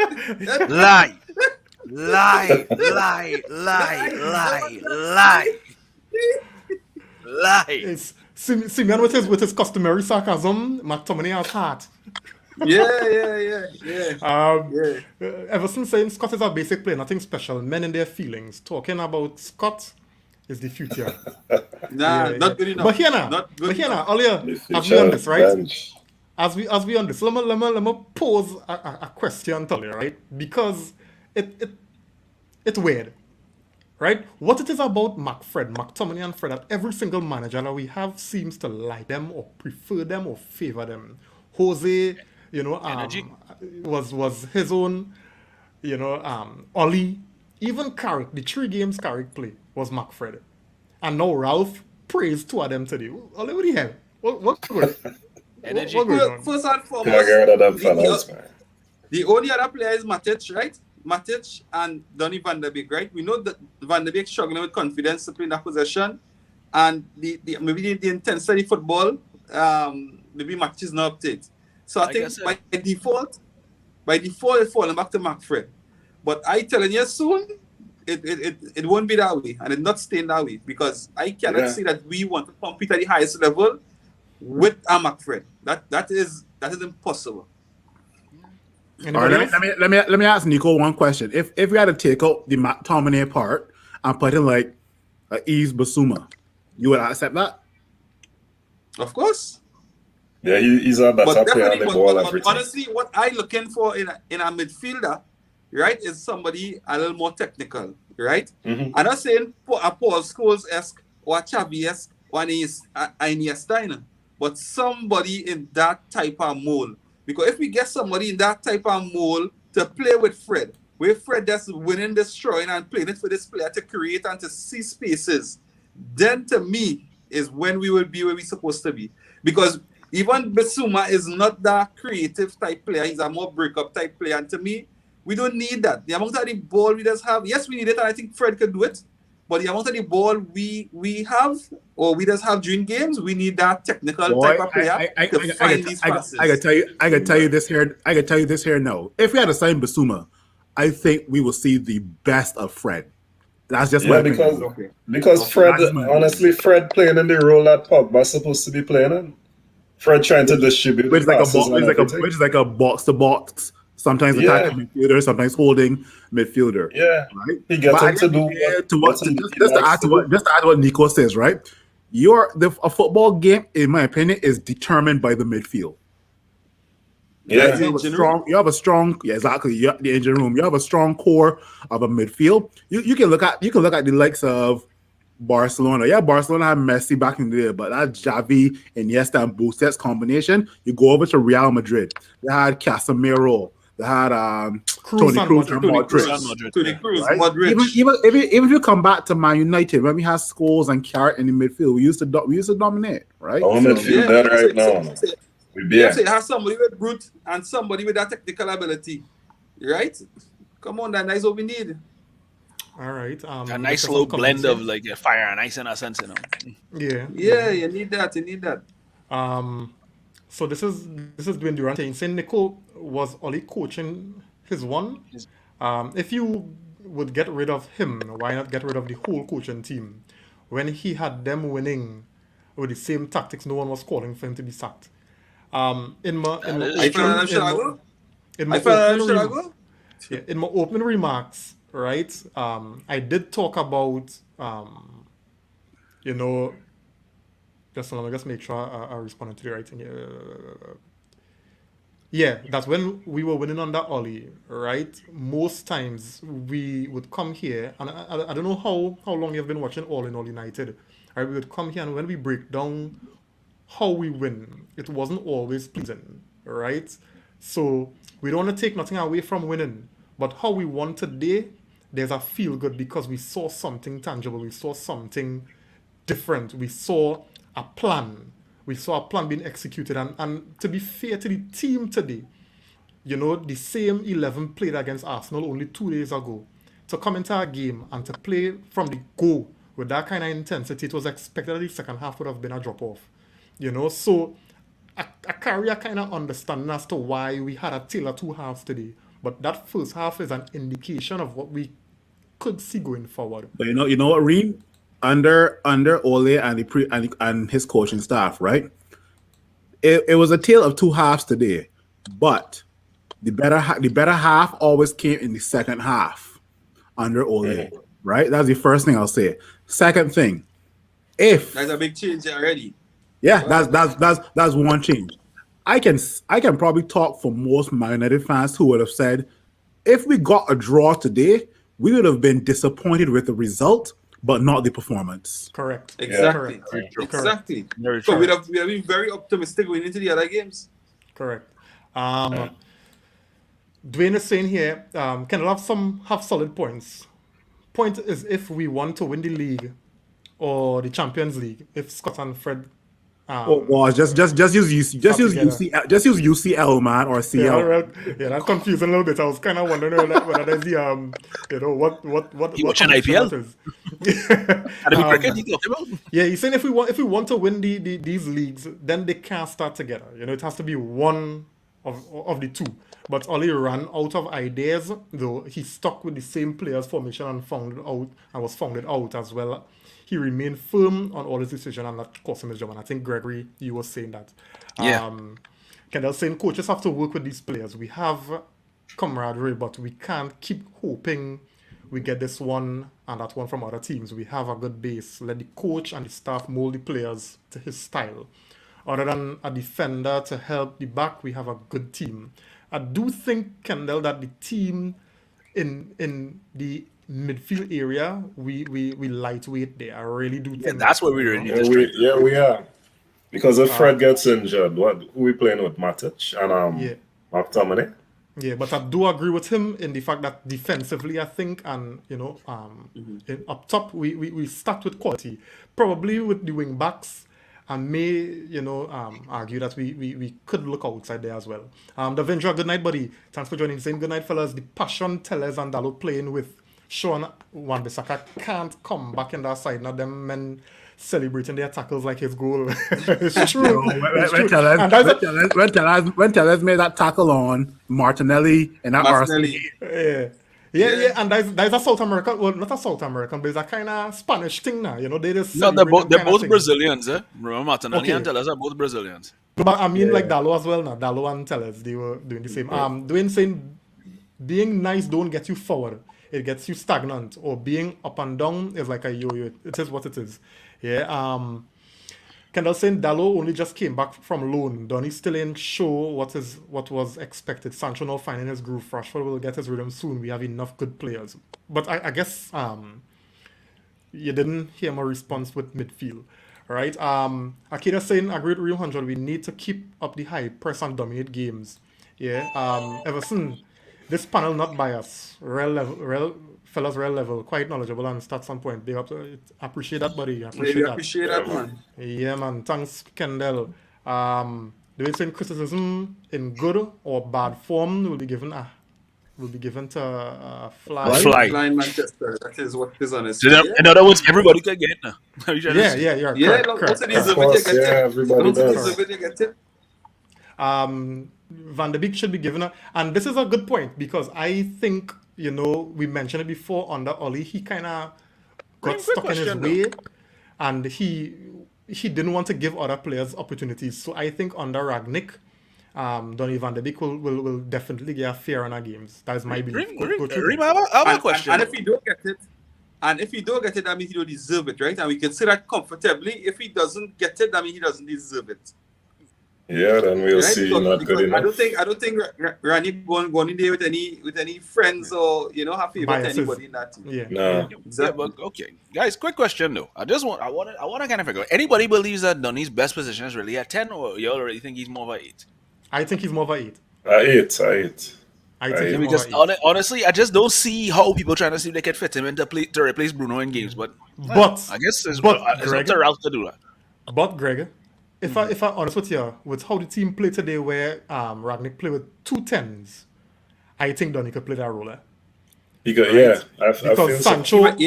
Lie. It's Simeon with his customary sarcasm. McTominay has heart. Yeah. Ever since saying Scott is a basic player, nothing special, men in their feelings, talking about Scott is the future. Nah, not good enough. But here now, Not good enough. earlier, The as we on future this, right? bench. As we on this, let me pose a question to you, right? Because it's weird, right? What it is about McTominay and Fred, that every single manager that we have seems to like them or prefer them or favor them. Jose, Energy. was his own, Oli, even Carrick, the 3 games Carrick play was McFred. And now Ralph praised 2 of them today. Oli, what do you have? What's going on? Energy. What going on? First and Can't foremost, get rid of them fellas, man. the only other player is Matic, right? Matic and Donny van der Beek, right? We know that Van der Beek struggling with confidence to play in that possession, and maybe the intensity of football, maybe Matic is not up to it. So I think by default, it's falling back to McFred. But I telling you soon, it won't be that way, and it's not staying that way, because I cannot say that we want to compete at the highest level with a McFred. That is impossible. All right, let me ask Nico one question. If we had to take out the McTominay part and put in like Yves Bissouma, you would accept that? Of course. Yeah, he's a better player on the ball every time. Honestly, what I'm looking for in a midfielder, right, is somebody a little more technical, right? Mm-hmm. I'm not saying a Paul Scholes-esque or a Xavi-esque or an Iniesta, but somebody in that type of mold. Because if we get somebody in that type of mold to play with Fred, where Fred that's winning, destroying, and playing it for this player to create and to see spaces, then to me is when we will be where we're supposed to be. Because even Bissouma is not that creative type player. He's a more break-up type player. And to me, we don't need that. The amount of the ball we just have, yes, we need it, and I think Fred could do it. But the amount of the ball we have, or we just have during games, we need that technical type of player to find these passes. I can tell you this here now. If we had to sign Bissouma, I think we will see the best of Fred. That's just what I think. Because Fred, honestly, Fred playing in the role that Pogba's supposed to be playing in. Fred trying to distribute which is like a box to box. Sometimes attacking midfielder, sometimes holding midfielder. Yeah, right. He gets him to do just to add to what Nico says, right? A football game, in my opinion, is determined by the midfield. Yeah, you have a strong, exactly. You have the engine room. You have a strong core of a midfield. You can look at the likes of Barcelona. Yeah, Barcelona had Messi back in the day, but that Xavi, Iniesta, and Busquets combination. You go over to Real Madrid. They had Casemiro. They had Toni Kroos and Modric. Right? Modric. Even if you come back to Man United, when we had Scholes and Carrot in the midfield, we used to dominate, right? Our midfield dead right now. It has somebody with brute and somebody with that technical ability, right? Come on, that's what we need. All right. A nice slow blend of like fire and ice in a sense, Yeah, you need that. So this is Dwayne Durant saying Nico was only coaching his one. If you would get rid of him, why not get rid of the whole coaching team? When he had them winning with the same tactics, no one was calling for him to be sacked. In my opening remarks, right? I did talk about just make sure I responded to the right thing. Yeah, that's when we were winning under Oli, right? Most times we would come here, and I don't know how long you've been watching All in All United. Right? We would come here, and when we break down how we win, it wasn't always pleasing, right? So we don't want to take nothing away from winning, but how we won today, there's a feel good because we saw something tangible, we saw something different, we saw a plan. We saw a plan being executed, and to be fair to the team today, the same 11 played against Arsenal only 2 days ago. To come into a game and to play from the go with that kind of intensity, it was expected that the second half would have been a drop-off. So I carry a kind of understanding as to why we had a tale of 2 halves today. But that first half is an indication of what we could see going forward. But you know what, Reem? Under Ole and his coaching staff, right? It was a tale of 2 halves today. But the better half always came in the second half under Ole, right? That's the first thing I'll say. Second thing, if That's a big change already. yeah, that's one change. I can probably talk for most Man United fans who would have said, if we got a draw today, we would have been disappointed with the result, but not the performance. Correct. Exactly. Correct. Exactly. Very So true. we'd have been very optimistic going into the other games. Correct. Dwayne is saying here, Kendall have solid points. Point is if we want to win the league or the Champions League, if Scott and Fred Oh, well, just use UCL, man, or yeah, CL. right. Yeah, that's confusing a little bit. I was kind of wondering whether there's the what You watching competition IPL? that is. And the cricket you talking about? Yeah, he's saying if we want to win these leagues, then they can't start together. It has to be one of the two. But Ollie ran out of ideas, though he stuck with the same players formation and was founded out as well. He remained firm on all his decisions, and that cost him his job. And I think Gregory, you were saying that. Yeah. Kendall saying coaches have to work with these players. We have camaraderie, but we can't keep hoping we get this one and that one from other teams. We have a good base. Let the coach and the staff mold the players to his style. Other than a defender to help the back, we have a good team. I do think, Kendall, that the team in the midfield area, we lightweight there. I really do think Yeah, that's where we really need to strengthen. We are. Because if Fred gets injured, who we playing with? Matic and Yeah. McTominay? Yeah, but I do agree with him in the fact that defensively, I think, and up top, we start with quality. Probably with the wing backs, and may argue that we could look outside there as well. Davindra, good night, buddy. Thanks for joining. Saying good night, fellas. The passion Tellez and Dalot playing with Sean Wan-Bissaka can't come back in that side. Now them men celebrating their tackles like his goal. It's true. When Tellez made that tackle on Martinelli and that Martinelli. Yeah, and there's a South American, well, not a South American, but it's a kind of Spanish thing now. They just No, they're celebrate both them kinda thing. Brazilians, eh? Remember Martinelli Okay. and Tellez are both Brazilians. But I mean, like Dalo as well now. Dalo and Tellez, they were doing the same. Dwayne saying, being nice don't get you forward. It gets you stagnant. Or being up and down is like a yo-yo. It is what it is. Yeah. Kendall saying Dalo only just came back from loan. Donny still ain't sure what was expected. Sancho now finding his groove. Rashford will get his rhythm soon. We have enough good players. But I guess you didn't hear my response with midfield. Right? Akira saying, agree with Real 100. We need to keep up the high press and dominate games. Yeah. Everson, this panel not biased. Real level, quite knowledgeable and stats on point. They appreciate that, buddy. Appreciate that, man. Yeah, man. Thanks, Kendall. Do you think criticism in good or bad form will be given to fly? Fly. Flying Manchester. That is what is on his. So in other words, everybody can get it now. Yeah, Yeah, correct. most of these Of course, yeah, everybody does. you get it. Van de Beek should be given and this is a good point because I think we mentioned it before under Ollie. He kind of got stuck in his way, and he didn't want to give other players opportunities. So I think under Rangnick, Donny van de Beek will definitely get a fair on our games. That is my belief. I have a question. And if he don't get it, that means he don't deserve it, right? And we can say that comfortably. If he doesn't get it, that means he doesn't deserve it. Yeah, then we'll Right? see. Because Not good enough. I don't think Rani going in there with any friends or have favor with Biases. anybody in that team. Yeah. No. Yeah, Exactly. but okay, guys. Quick question though. I want to kind of figure out. Anybody believes that Donny's best position is really at 10, or you already think he's more of a 8? I think he's more of a 8. I ate. I think he's Because more of a 8. honestly, I just don't see how people trying to see if they can fit him into to replace Bruno in games. But I guess it's up to Ralf to do that. But Greg, if I'm honest with you, with how the team played today, where Rangnick played with 2 10s, I think Donny could play that role. He got, yeah. I feel Because so.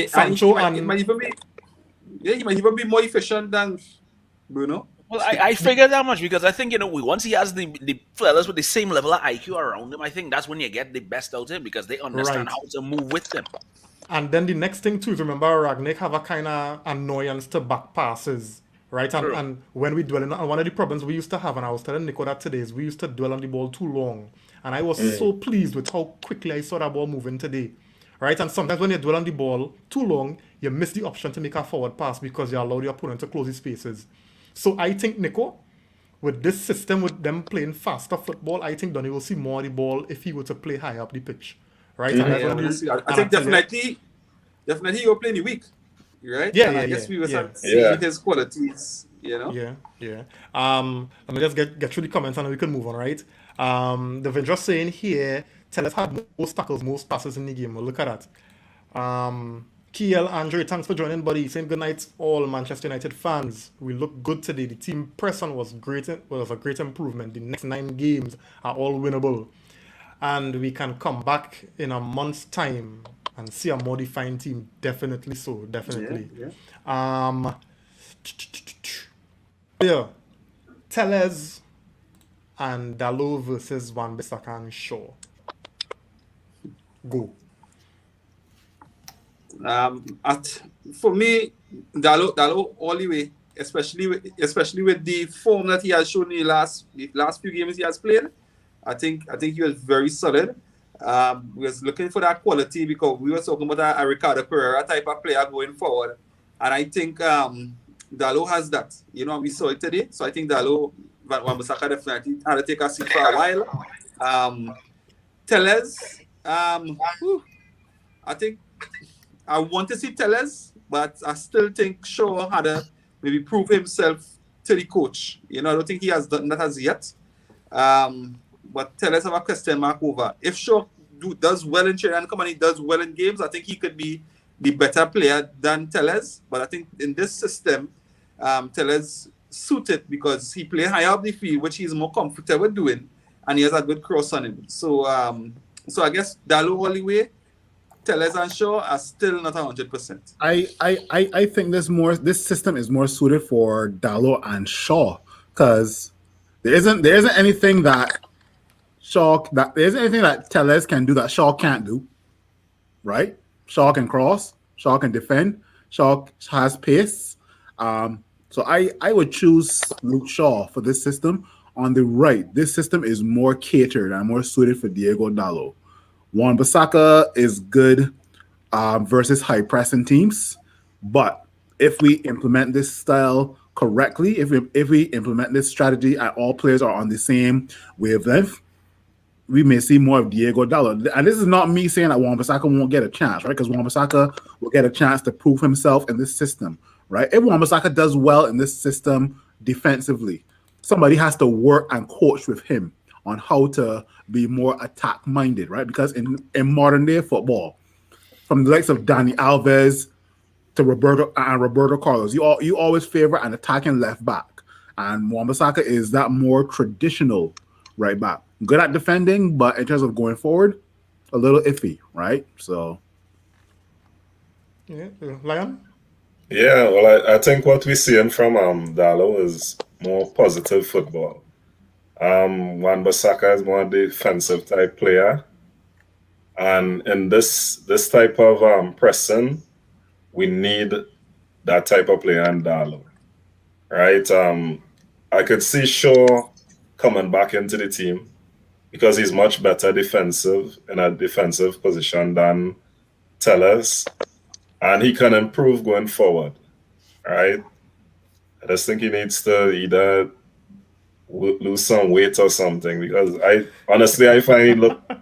Sancho he might even be more efficient than Bruno. Well, I figured that much because I think once he has the fellas with the same level of IQ around him, I think that's when you get the best out of him because they understand Right. how to move with them. And then the next thing too is remember Rangnick have a kind of annoyance to back passes right? True. And when we dwell on one of the problems we used to have, and I was telling Nico that today, is we used to dwell on the ball too long. And I was so pleased with how quickly I saw that ball moving today, right? And sometimes when you dwell on the ball too long, you miss the option to make a forward pass because you allow the opponent to close his spaces. So I think, Nico, with this system, with them playing faster football, I think Donny will see more of the ball if he were to play high up the pitch, right? And that's Yeah, one of we'll the, see. I and think tell you- definitely you're playing the week, right? Yeah, And I yeah, guess yeah, we will yeah. start seeing Yeah. his qualities, you know. Yeah, yeah. Let me just get through the comments and then we can move on, right? The Vendra saying here, Tellez had most tackles, most passes in the game. Well, look at that. Kiel Andre, thanks for joining, buddy. Saying good night, all Manchester United fans. We look good today. The team press on was great. Was a great improvement. The next 9 games are all winnable, and we can come back in a month's time and see a more defined team. Definitely so. Definitely. Yeah. Yeah. Tellez and Dalot versus Wan-Bissaka and Shaw. Go. For me, Dalo all the way, especially with the form that he has shown in the last few games he has played. I think he was very solid. We was looking for that quality because we were talking about a Ricardo Pereira type of player going forward, and I think Dalo has that. You know, we saw it today, so I think Dalo Wan-Bissaka definitely had to take a seat for a while. Tellez, I think I want to see Tellez, but I still think Shaw had to maybe prove himself to the coach. You know, I don't think he has done that as yet. But Tellez have a question mark over. If Shaw does well in Trinidad and Company, does well in games, I think he could be the better player than Tellez. But I think in this system, Tellez suited because he play higher up the field, which he's more comfortable doing, and he has a good cross on him. So I guess Dalo all the way. Tellez and Shaw are still not 100%. I think this system is more suited for Dalot and Shaw because there isn't anything that Tellez can do that Shaw can't do. Right? Shaw can cross, Shaw can defend, Shaw has pace. So I would choose Luke Shaw for this system. On the right, this system is more catered and more suited for Diego Dalot. Wan-Bissaka is good versus high pressing teams, but if we implement this style correctly, if we implement this strategy and all players are on the same wavelength, we may see more of Diego Dalot. And this is not me saying that Wan-Bissaka won't get a chance, right? Because Wan-Bissaka will get a chance to prove himself in this system, right? If Wan-Bissaka does well in this system defensively, somebody has to work and coach with him on how to be more attack-minded, right? Because in modern-day football, from the likes of Dani Alves to Roberto Carlos, you always favor an attacking left back, and Wan-Bissaka is that more traditional right back. Good at defending, but in terms of going forward, a little iffy, right? So, Yeah, Lion. Yeah, well, I think what we're seeing from Dalo is more positive football. Wan-Bissaka is more defensive type player, and in this type of pressing, we need that type of player in Dalo, right? I could see Shaw coming back into the team because he's much better defensive in a defensive position than Tellez, and he can improve going forward, right? I just think he needs to either lose some weight or something because I find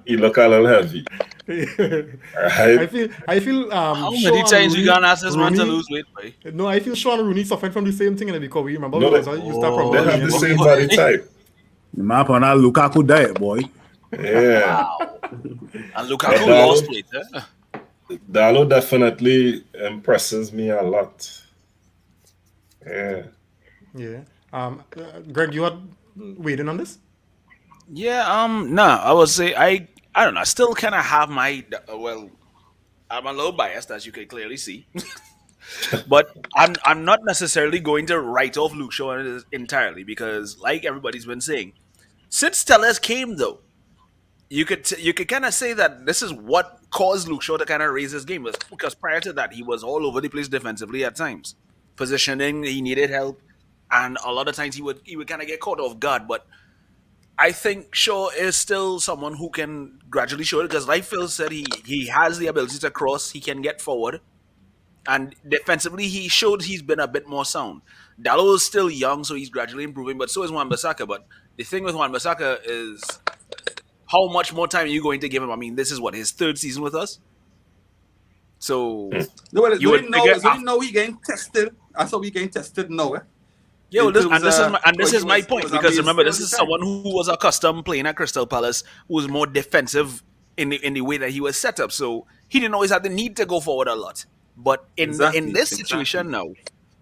he look a little heavy. Right? I feel How Shaw many and times you Rooney- gonna ask this man to Rooney- lose weight, boy? No, I feel Shaw and Rooney suffering from the same thing because we remember No, we they- used to have problems They with have the Rooney. same body type. the map on that Lukaku diet, boy. Yeah. And Lukaku Dalo- lost weight. Dalo definitely impresses me a lot. Yeah. Yeah. Greg, you are waiting on this? Yeah, nah, I would say I don't know. I still kind of have my well, I'm a little biased as you can clearly see, but I'm not necessarily going to write off Luke Shaw entirely because, like everybody's been saying, since Tellez came though, you could kind of say that this is what caused Luke Shaw to kind of raise his game, because prior to that he was all over the place defensively at times, positioning he needed help, and a lot of times he would kind of get caught off guard. But I think Shaw is still someone who can gradually show it because, like Phil said, he has the ability to cross. He can get forward, and defensively, he showed he's been a bit more sound. Dallo is still young, so he's gradually improving, but so is Wan-Bissaka. But the thing with Wan-Bissaka is how much more time are you going to give him? I mean, this is what, his third season with us? So No, but you would figure know he getting tested. I saw we getting tested now. yeah, well, this is my was point because remember, this amazing is all the someone who was accustomed playing at Crystal Palace, who was more defensive in the way that he was set up. So he didn't always have the need to go forward a lot. But in this situation now,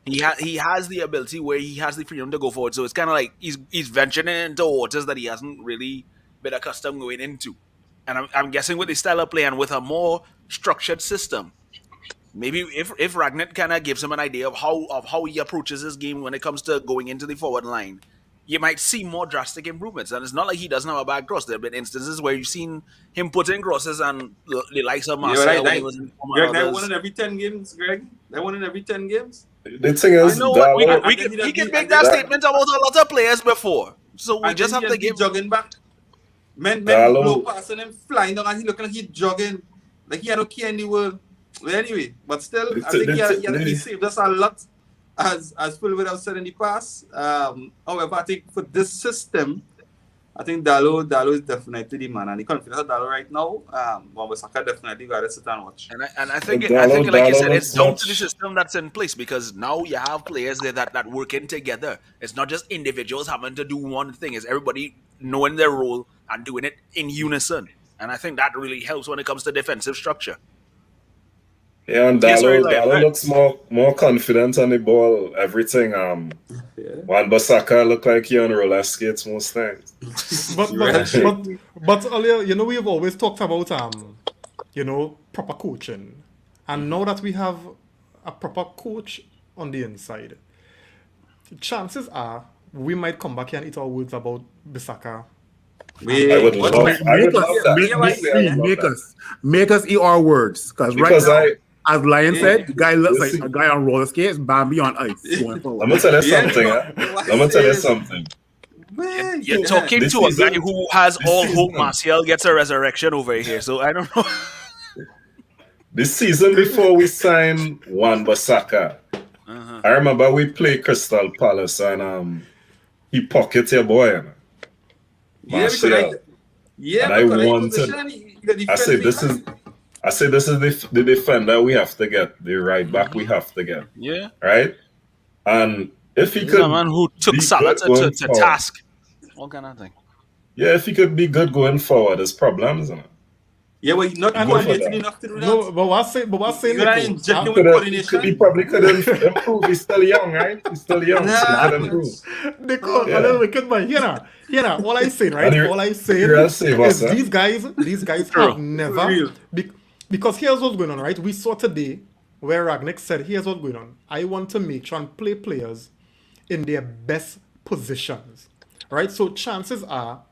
he has the ability where he has the freedom to go forward. So it's kind of like he's venturing into waters that he hasn't really been accustomed going into. And I'm guessing with the style of play and with a more structured system, maybe if Ragnick kind of gives him an idea of how he approaches his game when it comes to going into the forward line, you might see more drastic improvements. And it's not like he doesn't have a bad cross. There have been instances where you've seen him put in crosses and the likes of Marcel when he was in Greg, they won in every 10 games, Greg. They won in every 10 games. The thing is, I know we can make that statement about a lot of players before. So we just have to give jogging back. Men blow past and him flying down and he looking like he's jogging. Like he had no care in the world. But anyway, but still, I think he saved us a lot, as Phil would have said in the past. However, I think for this system, I think Dallo is definitely the man, and the confidence of Dallo right now, Wan-Bissaka definitely got to sit and watch. And I think like you said, it's down to the system that's in place because now you have players there that working together. It's not just individuals having to do one thing; it's everybody knowing their role and doing it in unison. And I think that really helps when it comes to defensive structure. Yeah, and Dallo looks more confident on the ball. Everything. Wan-Bissaka look like he on roller skates most times. But earlier, we have always talked about proper coaching, and now that we have a proper coach on the inside, chances are we might come back here and eat our words about Bissaka. I would love that. Make us eat our words because right now, as Lion said, the guy looks like a guy on roller skates, Bambi on ice. Let me tell you something. Man, You're talking to a guy who has all hope Martial gets a resurrection over here, so I don't know. This season before we signed Wan-Bissaka, I remember we played Crystal Palace and he pocketed your boy. Martial. And I wanted. I said this is the defender we have to get, the right back we have to get. Yeah. Right? And if he He's could a man who took Salah to task. All kind of thing. Yeah, if he could be good going forward, there's problems, isn't it? Yeah, but he's not coordinated enough to do that. No, but what's saying? He probably could improve. He's still young, right? He's still young. So he could improve. They call a little wicked, but all I say, right? All I say is these guys have never because here's what's going on, right? We saw today where Ragnick said, here's what's going on. I want to make sure and play players in their best positions. Right? So chances are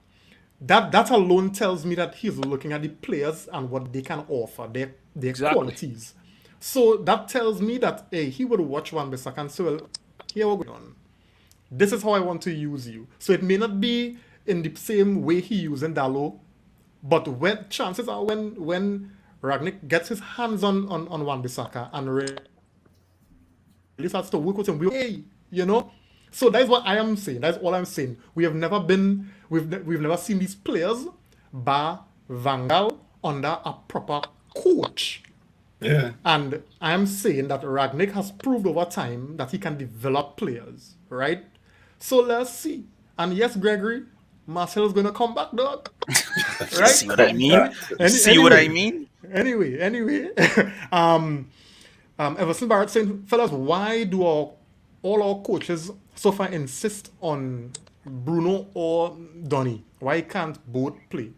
that alone tells me that he's looking at the players and what they can offer, their qualities. So that tells me that he would watch Wan-Bissaka and say, well, here we're going on. This is how I want to use you. So it may not be in the same way he used in Dallo, but when chances are when Ragnick gets his hands on Wan-Bissaka and really starts to work with him, So that's what I am saying. That's all I'm saying. We've never seen these players bar Van Gaal under a proper coach. Yeah. And I am saying that Ragnick has proved over time that he can develop players, right? So let's see. And yes, Gregory, Marcel is going to come back, dog. Right? See what I mean? What I mean? Anyway. Everson Barrett saying, fellas, why do all our coaches so far insist on Bruno or Donny? Why can't both play?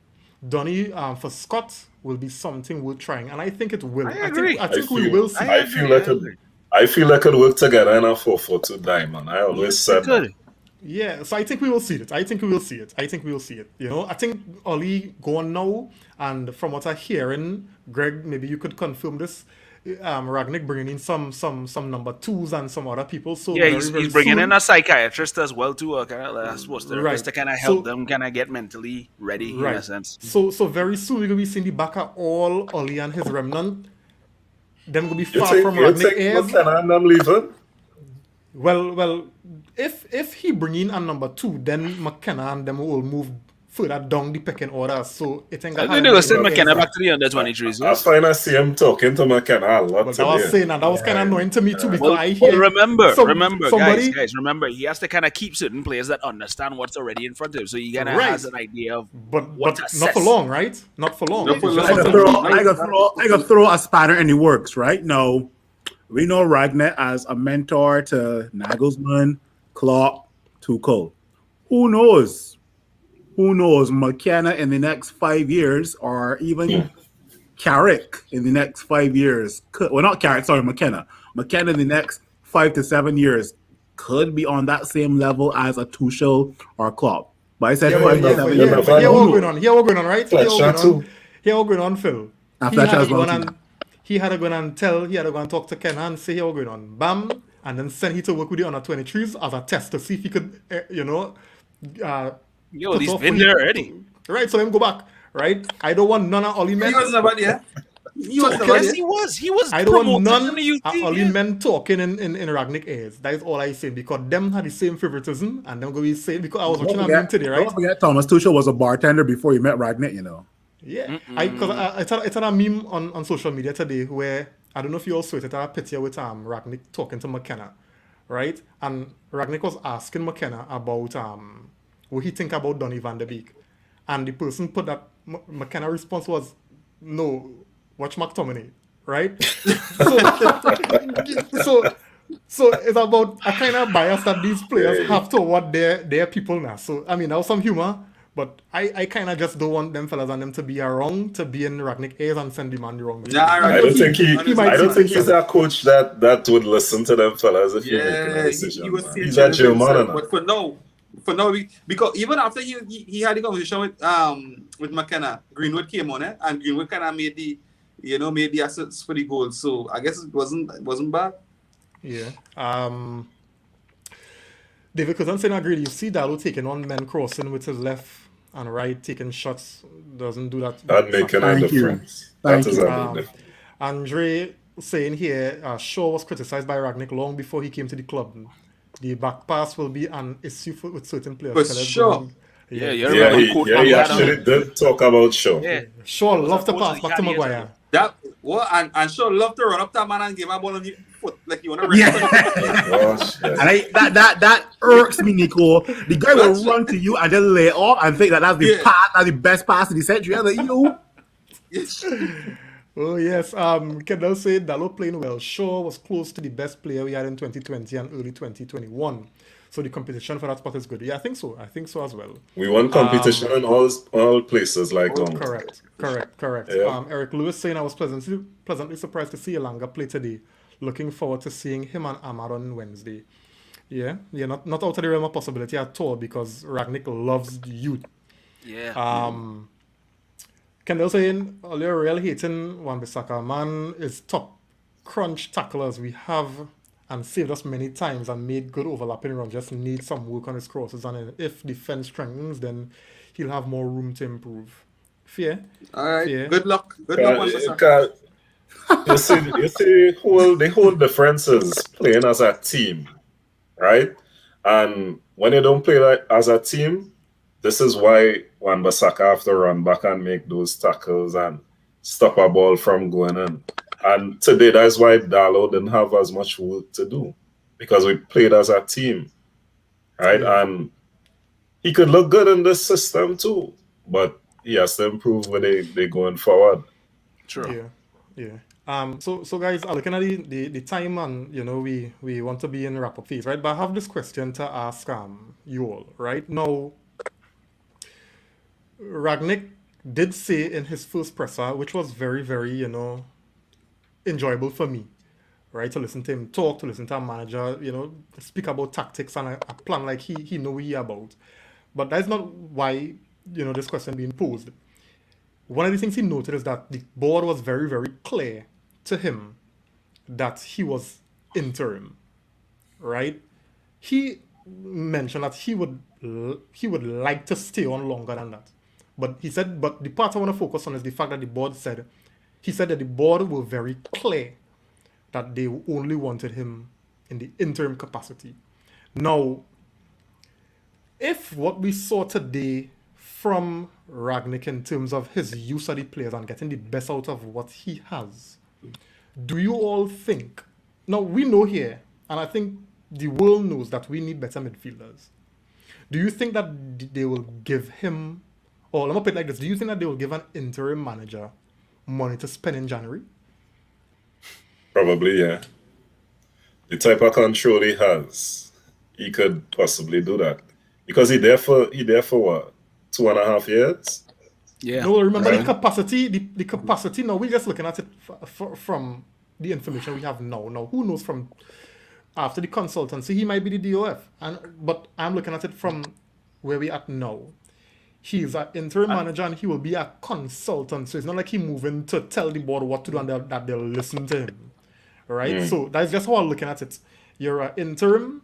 Donny for Scott will be something worth trying, and I think it will. I agree. I think we will see. I feel like it could work together in a 4-4-2 diamond. I always said that. Yeah, so I think we will see it. I think I think Oli going now, and from what I'm hearing, Greg, maybe you could confirm this, Ragnick bringing in some number twos and some other people. So Yeah, very he's bringing soon, in a psychiatrist as well too, kind of like a sports therapist right. to kind of help So them kind of get mentally ready in a right. sense. So very soon we're gonna be seeing the back of all Oli and his remnant. Them gonna be You far think from you Ragnick think heirs. McKenna and them leaving? Well, if he bring in a number two, then McKenna and them will move further down the pecking order. So it ain't I gonna think have they will anything send to do McKenna with back to the under 23s. I Yes. find I see him talking to McKenna a lot Well, that was today. saying, and that was kind of annoying to me too because Well, I hear remember, somebody guys, remember, he has to kind of keep certain players that understand what's already in front of him, so he kind of Right. has an idea of but what to not assess. for long, right? Not for long. Not for It's long. just I could throw a spanner in the works, right? No, we know Ragnar as a mentor to Nagelsmann, Klopp, Tuchel. Who knows? Who knows? McKenna in the next 5 years, or even Carrick in the next 5 years. Well, not Carrick, sorry, McKenna. McKenna in the next 5 to 7 years could be on that same level as a Tuchel or Klopp. But I said Yeah, 5 to but 7 yeah, years. but here who what knows? going on? Here what going on, right? Here Fletcher what going on? too. Here what going on, Phil? And He had Fletcher to as go well on too. and he had to go and he had to go and talk to Ken and say here what going on. Bam, and then send he to work with the under 23s as a test to see if he could, Yo, put he's off been when he- there already. Right, so let him go back. Right, I don't want none of Oli He men. was never there. He was never Yes, there. he was. He was I don't want promoted none in the youth of team, Oli yeah. men talking in Ragnick ears. That is all I say because them had the same favoritism and them go be saying because I was watching a meme today, right? Don't forget, Thomas Tuchel was a bartender before he met Ragnar, you know. Yeah, I saw a meme on social media today where I don't know if you all saw it. It's a picture with Ragnick talking to McKenna, right? And Ragnick was asking McKenna about what he think about Donny van der Beek, and the person put that McKenna response was no, watch McTominay, right? So it's about a kind of bias that these players have toward their people now. So I mean that was some humor. But I kind of just don't want them fellas and them to be wrong, to be in Ragnick ears and send the man the wrong way. Nah, I don't think might I don't say think he's himself. a coach that would listen to them fellas if you're making a Yeah, decision. he was man. saying He's a German, himself, and but for now, because even after he had the conversation with McKenna, Greenwood came on it, and Greenwood kind of made the assets for the goal. So I guess it wasn't bad. Yeah. David Cousin saying agree. You see Dallo taking on men crossing with his left and right, taking shots, doesn't do that. that making a Thank you. difference. Thank That is you. a big difference. Andre saying here, Shaw was criticized by Ragnick long before he came to the club. The back pass will be an issue with certain players. For Fellas sure. going- Yeah, you Yeah, remember he Coach actually did talk about Shaw. Yeah. Shaw love to Coach pass of back to the years Maguire. ago. That and sure love to run up that man and give a ball on your foot like you want to rest. Gosh, yeah. And that irks me, Nico. The guy will That's- run to you and just lay off and think that's the Yeah. pass, that's the best pass in the century. I'm like, you. Oh yes, Kendall said Dallo playing well. Shaw was close to the best player we had in 2020 and early 2021. So the competition for that spot is good. Yeah, I think so. I think so as well. We won competition in all places like Correct. Yeah. Eric Lewis saying I was pleasantly surprised to see Elanga play today. Looking forward to seeing him and Ahmad on Wednesday. Yeah, not out of the realm of possibility at all because Ragnick loves the youth. Yeah. Kendall saying earlier, real hating Wan-Bissaka. Man is top crunch tacklers we have and saved us many times and made good overlapping runs. Just need some work on his crosses, and if defense strengthens, then he'll have more room to improve. Fear. All right. Yeah. Good luck. Good luck, Wan-Bissaka. You see, the whole difference is playing as a team, right? And when you don't play like as a team, this is why Wan-Bissaka have to run back and make those tackles and stop a ball from going in. And today, that's why Dallo didn't have as much work to do because we played as a team, right? Yeah. And he could look good in this system too, but he has to improve when they going forward. True. Yeah. So guys, looking at the time and we want to be in wrap up phase, right? But I have this question to ask you all, right? Now Ragnick did say in his first presser, which was very, very, enjoyable for me, right? To listen to him talk, to listen to a manager, speak about tactics and a plan like he know what he about. But that's not why, this question being posed. One of the things he noted is that the board was very, very clear to him that he was interim, right? He mentioned that he would like to stay on longer than that. But he said, but the part I want to focus on is the fact that the board said, he said that the board were very clear that they only wanted him in the interim capacity. Now, if what we saw today from Ragnick in terms of his use of the players and getting the best out of what he has, do you all think? Now, we know here, and I think the world knows that we need better midfielders. Do you think that they will give him, or let me put it like this, do you think that they will give an interim manager money to spend in January? Probably, yeah. The type of control he has, he could possibly do that. Because he there for what? 2.5 years? Yeah. No, remember the capacity, the capacity. Now we're just looking at it from the information we have now. Now, who knows from after the consultancy, he might be the DOF. But I'm looking at it from where we're at now. He's an interim manager and he will be a consultant. So it's not like he's moving to tell the board what to do and that they'll listen to him. Right? So that's just how I'm looking at it. You're an interim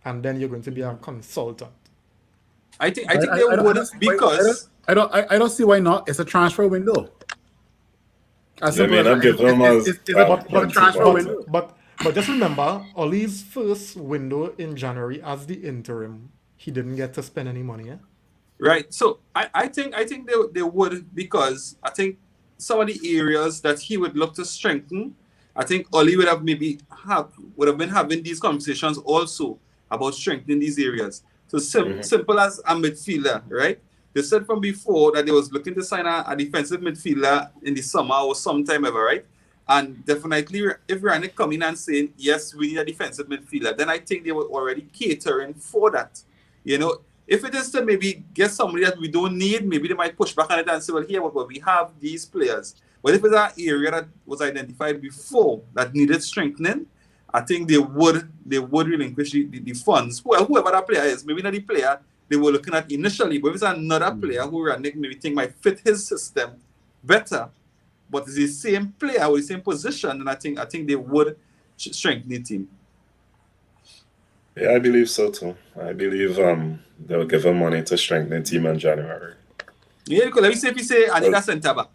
and then you're going to be a consultant. I think they would, because I don't see why not. It's a transfer window. They may not give him as it's a transfer window. But just remember, Ollie's first window in January as the interim, he didn't get to spend any money. right. So I think they would, because I think some of the areas that he would look to strengthen, I think Ollie would have been having these conversations also about strengthening these areas. So simple as a midfielder, right? They said from before that they was looking to sign a defensive midfielder in the summer or sometime ever, right? And definitely, if Rangnick come in and saying, yes, we need a defensive midfielder, then I think they were already catering for that. You know, if it is to maybe get somebody that we don't need, maybe they might push back on it and say, well, here, but we have these players. But if it's an area that was identified before that needed strengthening, I think they would relinquish the funds. Well, whoever that player is, maybe not the player they were looking at initially, but if it's another player who Rangnick maybe think might fit his system better, but it's the same player with the same position, then I think they would strengthen the team. Yeah, I believe so too. I believe they'll give him money to strengthen the team in January. Yeah, because let me say if you say I need a centre back,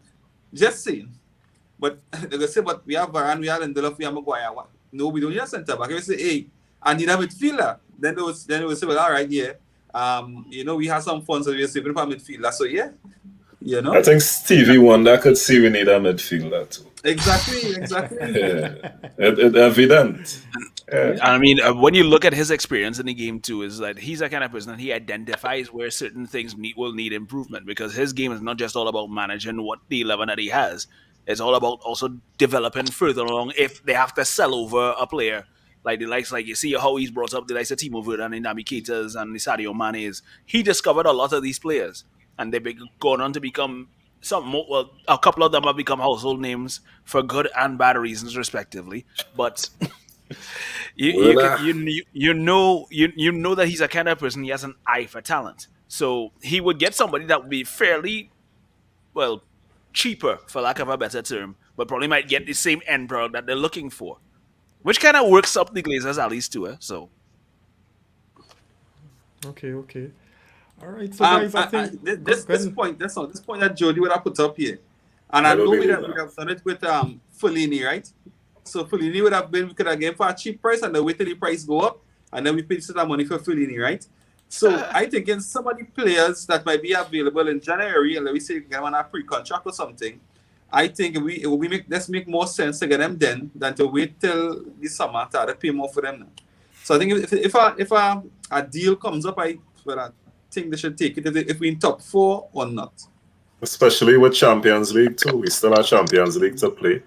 just saying. But they go say, but we have Varane, we have Lindelof, we have Maguire. What? No, we don't need a centre back. If you say, hey, I need a midfielder, then they will say, well, all right, yeah. We have some funds that we're saving for a midfielder. So yeah, I think Stevie Wonder could see we need a midfielder too. Exactly. Yeah. It's evident. Yeah. I mean, when you look at his experience in the game too, is that he's a kind of person that he identifies where certain things will need improvement, because his game is not just all about managing what the 11 that he has. It's all about also developing further along if they have to sell over a player. Like the likes, like you see how he's brought up the likes of Timo Werner and the Naby Keitas and the Sadio Manes. He discovered a lot of these players, and they've gone on to become a couple of them have become household names for good and bad reasons, respectively. But you know that he's a kind of person. He has an eye for talent, so he would get somebody that would be fairly cheaper, for lack of a better term, but probably might get the same end product that they're looking for. Which kind of works up the Glazers at least too, so. Okay. All right, so guys, I think this point that Jody would have put up here, and I know we have done it with Fellini, right? So Fellini we could have given for a cheap price and then wait till the price go up, and then we paid some money for Fellini, right? So I think in some of the players that might be available in January, and let me say get on a pre-contract or something, I think it will make more sense to get them then than to wait till the summer to pay more for them now. So I think if a deal comes up, I think they should take it if we're in top 4 or not. Especially with Champions League too. We still have Champions League to play.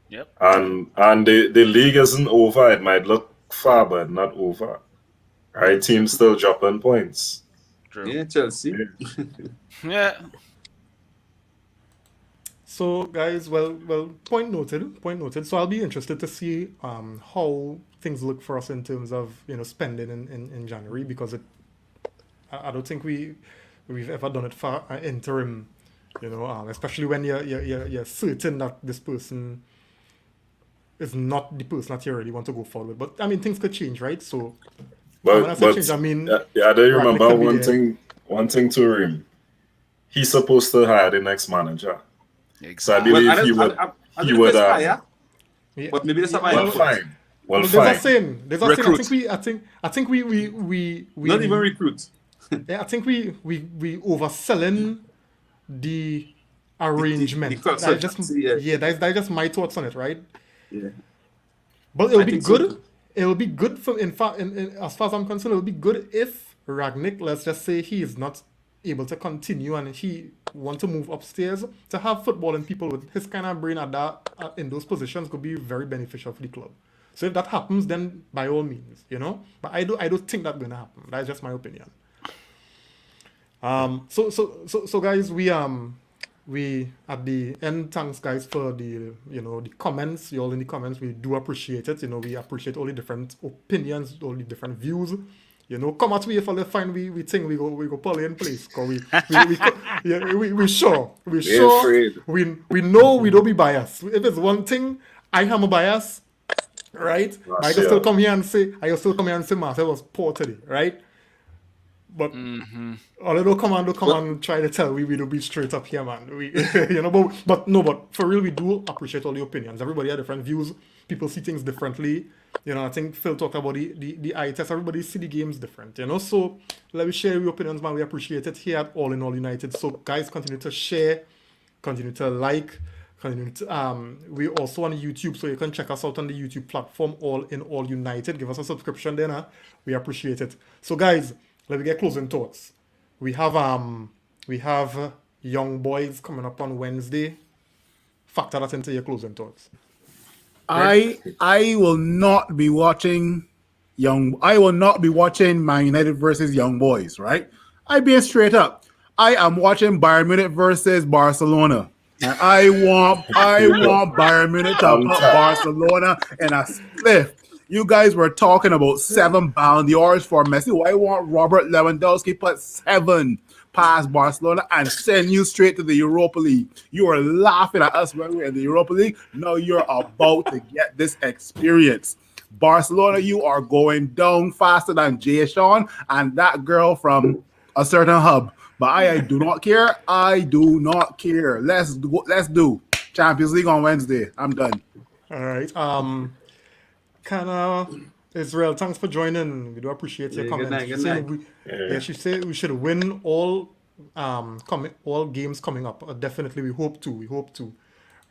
Yep. And the league isn't over. It might look far, but not over. Right? Teams still dropping points. True. Yeah, Chelsea. Yeah. So, guys, well, point noted. So I'll be interested to see how things look for us in terms of spending in January, because I don't think we've ever done it for an interim, especially when you're certain that this person is not the person that you really want to go forward with. But I mean, things could change, right? So when I say change, I mean, yeah, do you Ragnick remember could be there. one thing to him? He's supposed to hire the next manager. So I Exactly. Well, believe I he don't, would. I He don't know would. if it's higher, Yeah. but maybe there's some Well, higher. fine. Well, Well, there's a fine. saying. There's a saying. Recruit. I think we Not even recruit. yeah, I think we overselling the arrangement. The That's just consultancy, that's just my thoughts on it, right? yeah. But it'll I be think so good. too. It'll be good for in fact, as far as I'm concerned, it'll be good if Ragnick, let's just say he is not able to continue and he want to move upstairs to have footballing people with his kind of brain at that in those positions could be very beneficial for the club. So if that happens, then by all means, you know. But I don't think that's gonna happen. That's just my opinion. So guys, we at the end, thanks guys for the the comments. You all in the comments, we do appreciate it. We appreciate all the different opinions, all the different views. Come at we if all find we think we go pull in place. Cause we sure afraid. we know we don't be biased. If it's one thing, I am a bias, right? I can still come here and say Marcel was poor today, right? But although come on, and try to tell we don't be straight up here, man. We but for real, we do appreciate all the opinions. Everybody has different views. People see things differently. I think Phil talked about the eye test. Everybody see the games different. So let me share your opinions, man. We appreciate it here at All in All United. So guys, continue to share, continue to like. We also on YouTube, so you can check us out on the YouTube platform, All in All United. Give us a subscription there, nah? We appreciate it. So guys, let me get closing thoughts. We have Young Boys coming up on Wednesday. Factor that into your closing thoughts. I will not be watching Man United versus Young Boys, right? I being straight up. I am watching Bayern Munich versus Barcelona. And I want Bayern Munich to put Barcelona in a split. You guys were talking about 7 Ballon d'Ors for Messi. Why want Robert Lewandowski put 7 past Barcelona and send you straight to the Europa League? You were laughing at us when we were in the Europa League. Now you're about to get this experience. Barcelona, you are going down faster than Jay Sean and that girl from a certain hub. But I do not care. I do not care. Let's do Champions League on Wednesday. I'm done. All right. Israel, thanks for joining. We do appreciate your comments. She said we should win all games coming up. Definitely, we hope to.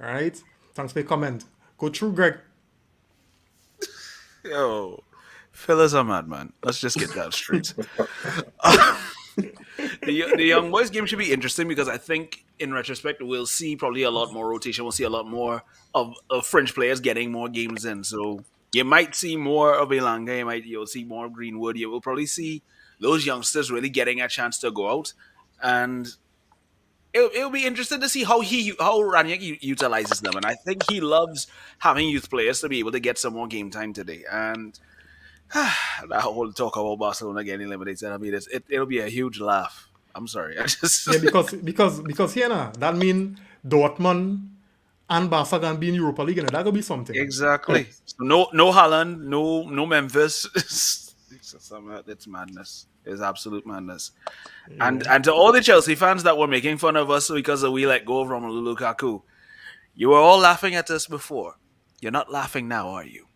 All right. Thanks for your comment. Go through, Greg. Yo, Phil is a madman. Let's just get that straight. The Young Boys game should be interesting because I think, in retrospect, we'll see probably a lot more rotation. We'll see a lot more of French players getting more games in. So you might see more of Elanga. You'll see more of Greenwood. You will probably see those youngsters really getting a chance to go out. And it'll be interesting to see how Rangnick utilizes them. And I think he loves having youth players to be able to get some more game time today. And that whole talk about Barcelona getting eliminated, I mean, it'll be a huge laugh. I'm sorry. Because here now, that means Dortmund and Barca can be in Europa League, and that could be something. Exactly. So no Haaland, no Memphis. It's madness. It's absolute madness. Yeah. And to all the Chelsea fans that were making fun of us because we let go of Romelu Lukaku, you were all laughing at us before. You're not laughing now, are you?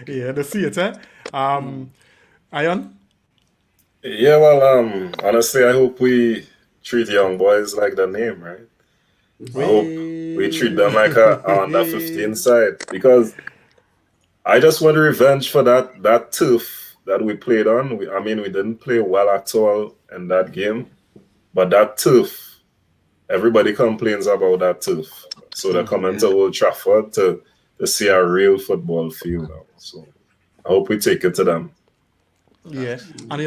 Yeah, to see it, Ion? Yeah, well, honestly, I hope we treat Young Boys like the name, right? I hope we treat them like a under 15 side, because I just want revenge for that turf that we played on. We didn't play well at all in that game, but that turf, everybody complains about that turf. So they're coming to Old Trafford to see a real football field now. So I hope we take it to them. Yeah, and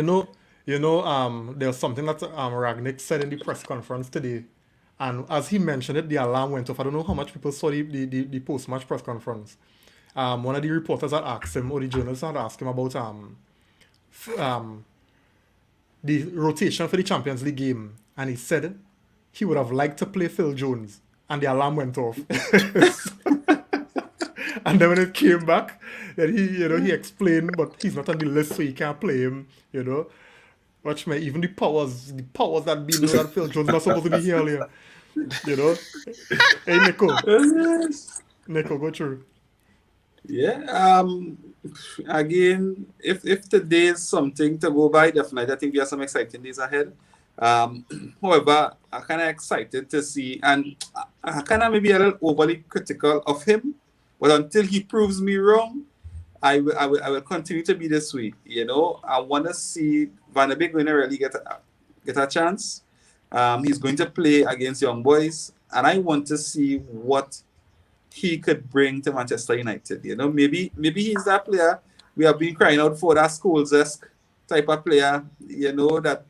there's something that Rangnick said in the press conference today, and as he mentioned it, the alarm went off. I don't know how much people saw the post-match press conference. One of the reporters had asked him, or the journalists had asked him about the rotation for the Champions League game, and he said he would have liked to play Phil Jones, and the alarm went off. And then when it came back, then he explained, but he's not on the list, so he can't play him, Watch me, even the powers that be know that Phil Jones not supposed to be here earlier. Hey, Nico, go through. Yeah. Again, if today is something to go by, definitely I think we have some exciting days ahead. However, I'm kind of excited to see, and I kind of maybe a little overly critical of him, but until he proves me wrong, I will continue to be this way. I want to see Van de Beek going to really get a chance. He's going to play against young boys, and I want to see what he could bring to Manchester United. Maybe he's that player we have been crying out for, that Scholes-esque type of player. That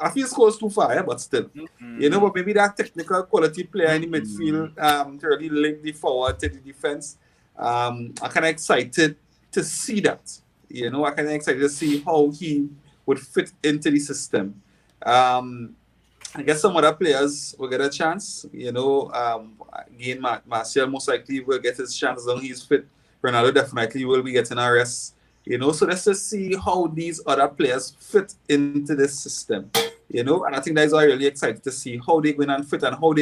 I feel Scholes too far, but still, but maybe that technical quality player in the midfield to really link the forward to the defense. I'm kind of excited to see that. I'm kind of excited to see how he would fit into the system. I guess some other players will get a chance. Again, Martial most likely will get his chance as long as he's fit. Ronaldo definitely will be getting a rest. So let's just see how these other players fit into this system. And I think that's why I'm really excited to see how they go in and fit and how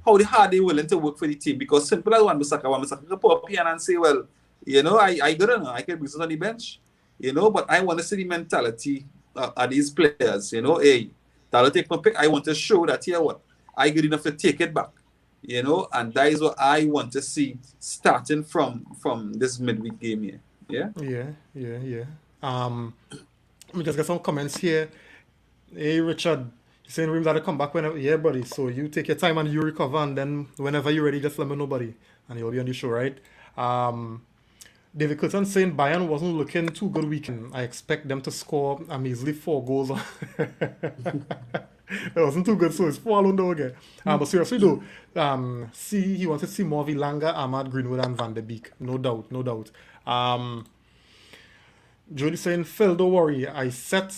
hard they willing to work for the team. Because simple as Wan-Bissaka can put up here and say, well, I don't know, I can be on the bench. But I want to see the mentality of these players. Hey, that'll take my pick. I want to show that I good enough to take it back. And that is what I want to see starting from this midweek game here. Yeah. Let me just get some comments here. Hey, Richard, you're saying Reams to come back whenever. Yeah, buddy. So you take your time and you recover, and then whenever you're ready, just let me know, buddy, and you'll be on the show, right? David Curtin saying Bayern wasn't looking too good weekend. I expect them to score a measly 4 goals. It wasn't too good, so it's 4-0 though again. But seriously though, he wants to see more of Elanga, Ahmad, Greenwood, and Van de Beek. No doubt. Jody saying, Phil, don't worry. I set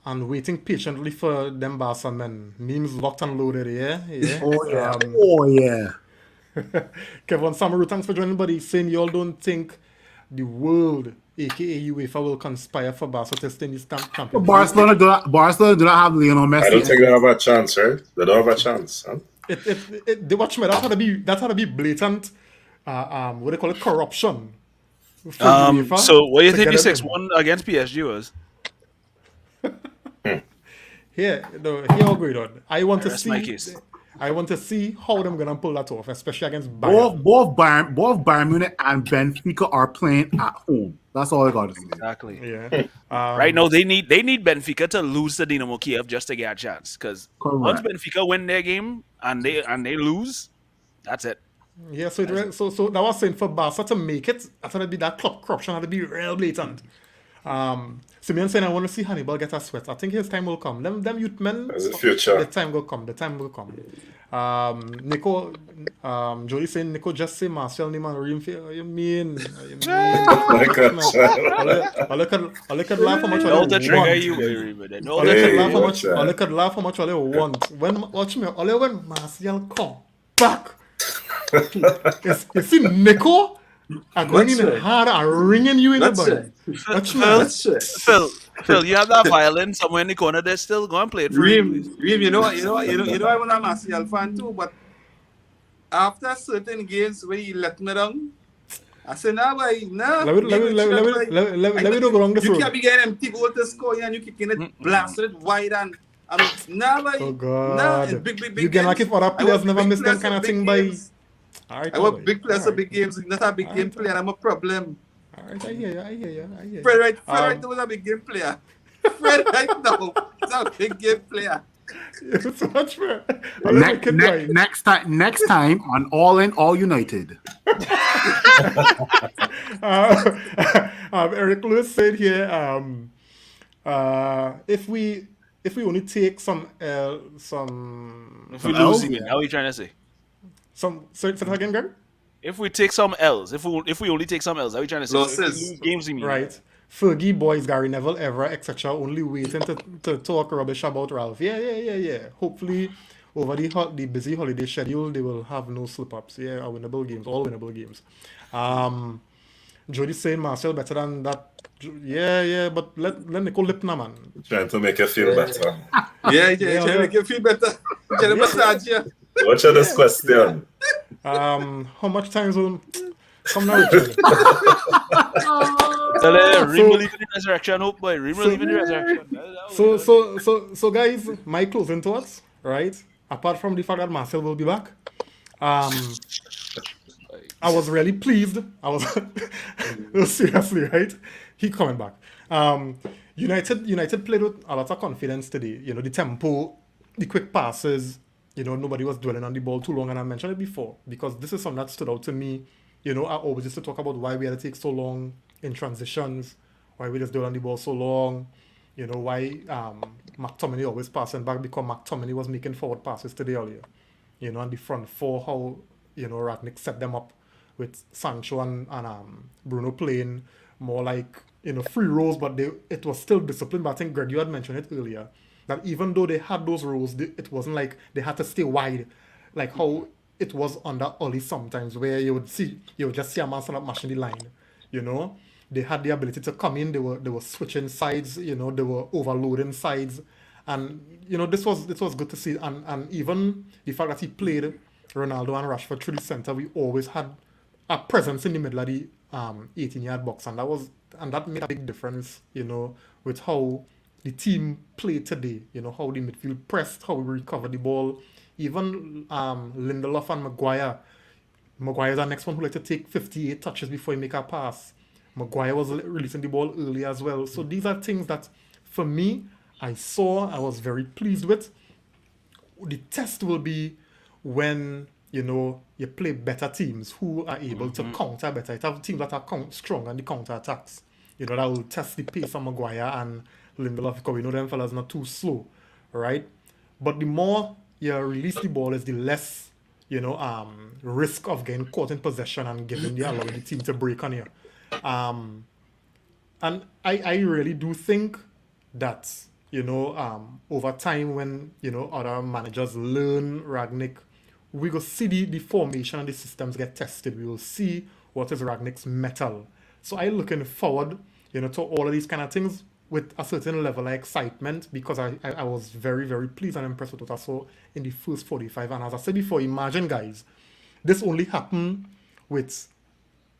and waiting patiently for them Barca men. Memes locked and loaded, yeah? Oh yeah. Kevin Samaru, thanks for joining, buddy. Saying you all don't think the world, aka UEFA, will conspire for Barca to stay in this Champions Barcelona do not have Lionel Messi. I don't think they have a chance, right? They don't have a chance. Huh? They watch me. That's how to be blatant. What they call it, corruption. So what do you think the 6-1 against PSG was? Here I'll agree on. I want to see how them gonna pull that off, especially against Bayern. Both Bayern Munich and Benfica are playing at home. That's all I got to say. Exactly. Yeah. Right now, they need Benfica to lose to Dynamo Kiev just to get a chance. Because once Benfica win their game and they lose, that's it. Yeah. So that was saying for Barca to make it, I thought it'd be that club corruption had to be real blatant. Simeon saying I want to see Hannibal get a sweat. I think his time will come. Them youth men. There's a future. The time will come. Nico, Jody saying Nico just say Martial name and Reem. You mean? I look at laugh how much I want. Laugh how much I want. When Martial come back, you see Nico. I'm going in hard and ringing you in the body. Phil, you have that violin somewhere in the corner there still. Go and play it for Reem, you know I was a Martial fan too, but after certain games where he let me down, I said, let me don't go wrong this road. You can't be getting empty goal to score and you kicking it, blasted it wide and oh God. Big you can like it for other players never miss that kind of thing by. Right, I want big players for big games. Not a big game player. I'm a problem. All right, I hear you. Fred right now is a big game player. Fred right now is a big game player. It's so much fair. Next time on All In, All United. Eric Lewis said here, if we only take some if we lose, how are you trying to say? Say that again, Greg? If we take some L's, if we only take some L's, are we trying to say losses? Games we mean. Right. Fergie, boys, Gary Neville, Evra, etc. Only waiting to talk rubbish about Ralph. Yeah. Hopefully over the busy holiday schedule, they will have no slip-ups. Yeah, are winnable games, all winnable games. Jody saying Marcel better than that. Yeah, but let Nicole Lipner, man. Trying to make you feel better. Yeah, trying to make you feel better. Trying to massage you. What's your this question? How much time zone? Come now, Richard. Ream believe in the resurrection, hope boy. Ream believe in the resurrection. So guys, my closing thoughts, right? Apart from the fact that Marcel will be back, I was really pleased. I was seriously, right? He coming back. United played with a lot of confidence today. You know, the tempo, the quick passes. You know, nobody was dwelling on the ball too long, and I mentioned it before because this is something that stood out to me. You know, I always used to talk about why we had to take so long in transitions, why we just dwell on the ball so long. You know, why McTominay always passing back because McTominay was making forward passes today earlier. You know, on the front four, how, you know, Rangnick set them up with Sancho and Bruno playing more like, you know, free roles, but it was still disciplined. But I think, Greg, you had mentioned it earlier, that even though they had those roles, it wasn't like they had to stay wide, like how it was under Oli sometimes, where you would just see a man stand up mashing the line, you know. They had the ability to come in, they were switching sides, you know, they were overloading sides. And, you know, this was good to see. And even the fact that he played Ronaldo and Rashford through the centre, we always had a presence in the middle of the 18-yard box, and that made a big difference, you know, with how the team played today, you know, how the midfield pressed, how we recovered the ball. Even Lindelof and Maguire. Maguire's the next one who like to take 58 touches before he make a pass. Maguire was releasing the ball early as well. So these are things that, for me, I was very pleased with. The test will be when, you know, you play better teams who are able to counter better. It have teams that are strong on the counter attacks. You know, that will test the pace of Maguire and Lindelof because we know them fellas not too slow, right? But the more you release the ball is the less, you know, risk of getting caught in possession and allowing the team to break on you. And I really do think that, you know, over time when, you know, other managers learn Rangnick, we will see the formation and the systems get tested. We will see what is Rangnick's metal. So I'm looking forward, you know, to all of these kind of things with a certain level of excitement because I was very, very pleased and impressed with what I saw in the first 45. And as I said before, imagine, guys, this only happened with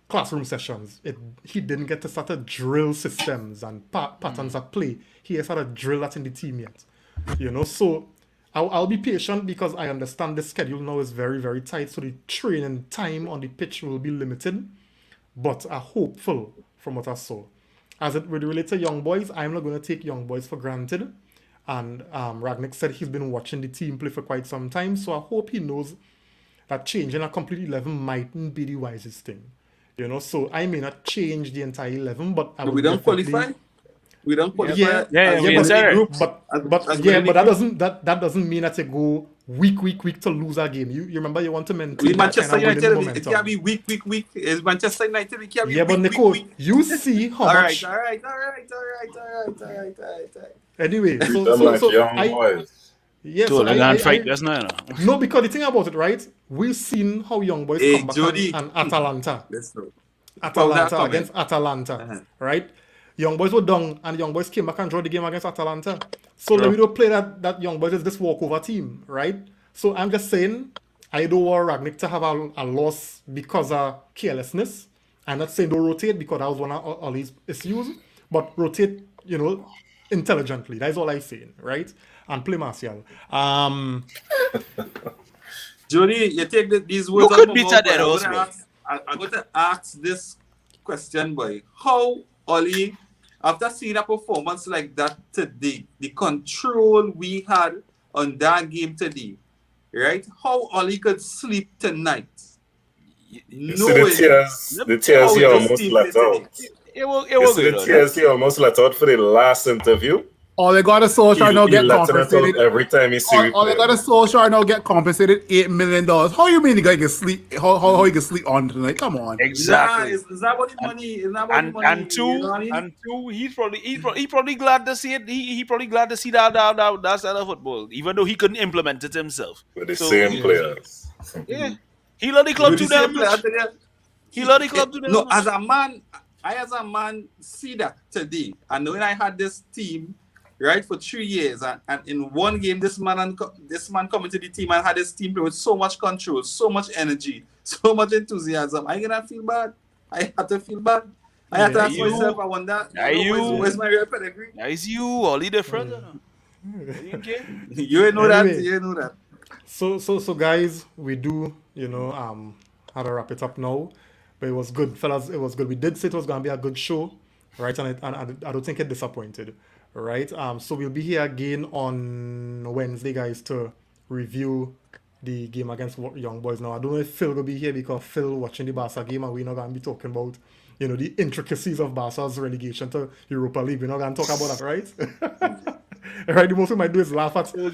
classroom sessions. He didn't get to start to drill systems and patterns of play. He has started to drill that in the team yet. You know, so I'll be patient because I understand the schedule now is very, very tight. So the training time on the pitch will be limited. But I'm hopeful from what I saw. As it would relate to young boys, I'm not going to take young boys for granted. And Rangnick said he's been watching the team play for quite some time. So I hope he knows that changing a complete 11 mightn't be the wisest thing. You know, so I may not change the entire 11, but I will. We don't qualify. We don't qualify. But that doesn't mean that you go week to lose a game. You remember you want to maintain Manchester United. It can't be week. Is Manchester United? It can't be but Nico, you see how much. All right. Anyway, young boys. Yes, no, because the thing about it, right? We've seen how young boys come back and Atalanta. Let's know. Atalanta against Atalanta, right? Young boys were down and young boys came back and drew the game against Atalanta. So we don't play that young boys is this walkover team, right? So I'm just saying, I don't want Rangnick to have a loss because of carelessness. I'm not saying don't rotate because that was one of all his issues, but rotate, you know, intelligently. That's all I'm saying, right? And play Martial. Jody, you take these words. You could beat that also. I'm going to ask this question, boy. How Oli, after seeing a performance like that today, the control we had on that game today, right? How Oli could sleep tonight? The tears he almost let out. It was the tears he almost let out for the last interview. All they got is Solskjaer now He get lets it out compensated. every time he see All they got is Solskjaer now get compensated $8 million. How you mean the guy can sleep? How he can sleep on tonight? Come on. Exactly. Nah, it's not about the money. It's not about the money. And you know what I mean? two, he probably glad to see it. He probably glad to see that style of football, even though he couldn't implement it himself. with the So, same players. Yeah, he love the club With too the same damn player, I much. tell you, He love the club too damn No, much. as a man see that today. And when I had this team, right, for 3 years, and in one game, this man come into the team and had his team play with so much control, so much energy, so much enthusiasm. I gonna feel bad. I had to feel bad. I had to ask myself, I wonder, where's my real pedigree? Nice you, all the different. You care? You ain't know Anyway. that. You ain't know that. So guys, we do, how to wrap it up now. But it was good, fellas. It was good. We did say it was gonna be a good show, right? And I don't think it disappointed, right? So we'll be here again on Wednesday, guys, to review the game against Young Boys. Now I don't know if Phil will be here because Phil watching the Barca game, and we're not gonna be talking about, the intricacies of Barca's relegation to Europa League. We're not gonna talk about that, right? Right, the most we might do is laugh at. Phil,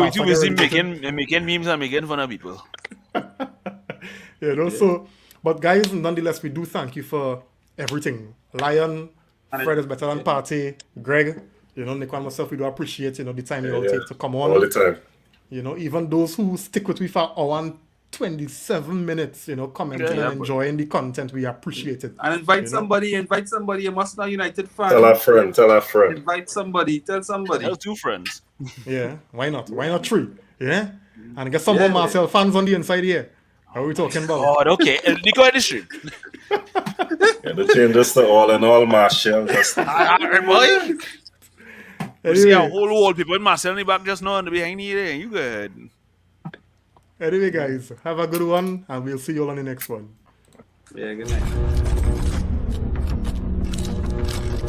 we too busy making memes and making fun of people. So, but guys, nonetheless, we do thank you for everything. Lion, Fred is better than Party, Greg, Nick and myself, we do appreciate, the time you all take to come on. All the time. Even those who stick with me for hour and 27 minutes, commenting and enjoying the content, we appreciate it. And invite somebody, you must know United fan. Tell a friend. Invite somebody, tell somebody. Tell two friends. Yeah, why not? Why not three? Yeah? And get some more Marcel fans on the inside here. How are we talking about? Oh, okay. Nico at the stream. Yeah, the changes to all in all, Marshall. Just Boy. You see Anyway, a whole wall people in Marcel in the back just now and behind you there. You good. anyway, guys, have a good one, and we'll see you all on the next one. Yeah, good night.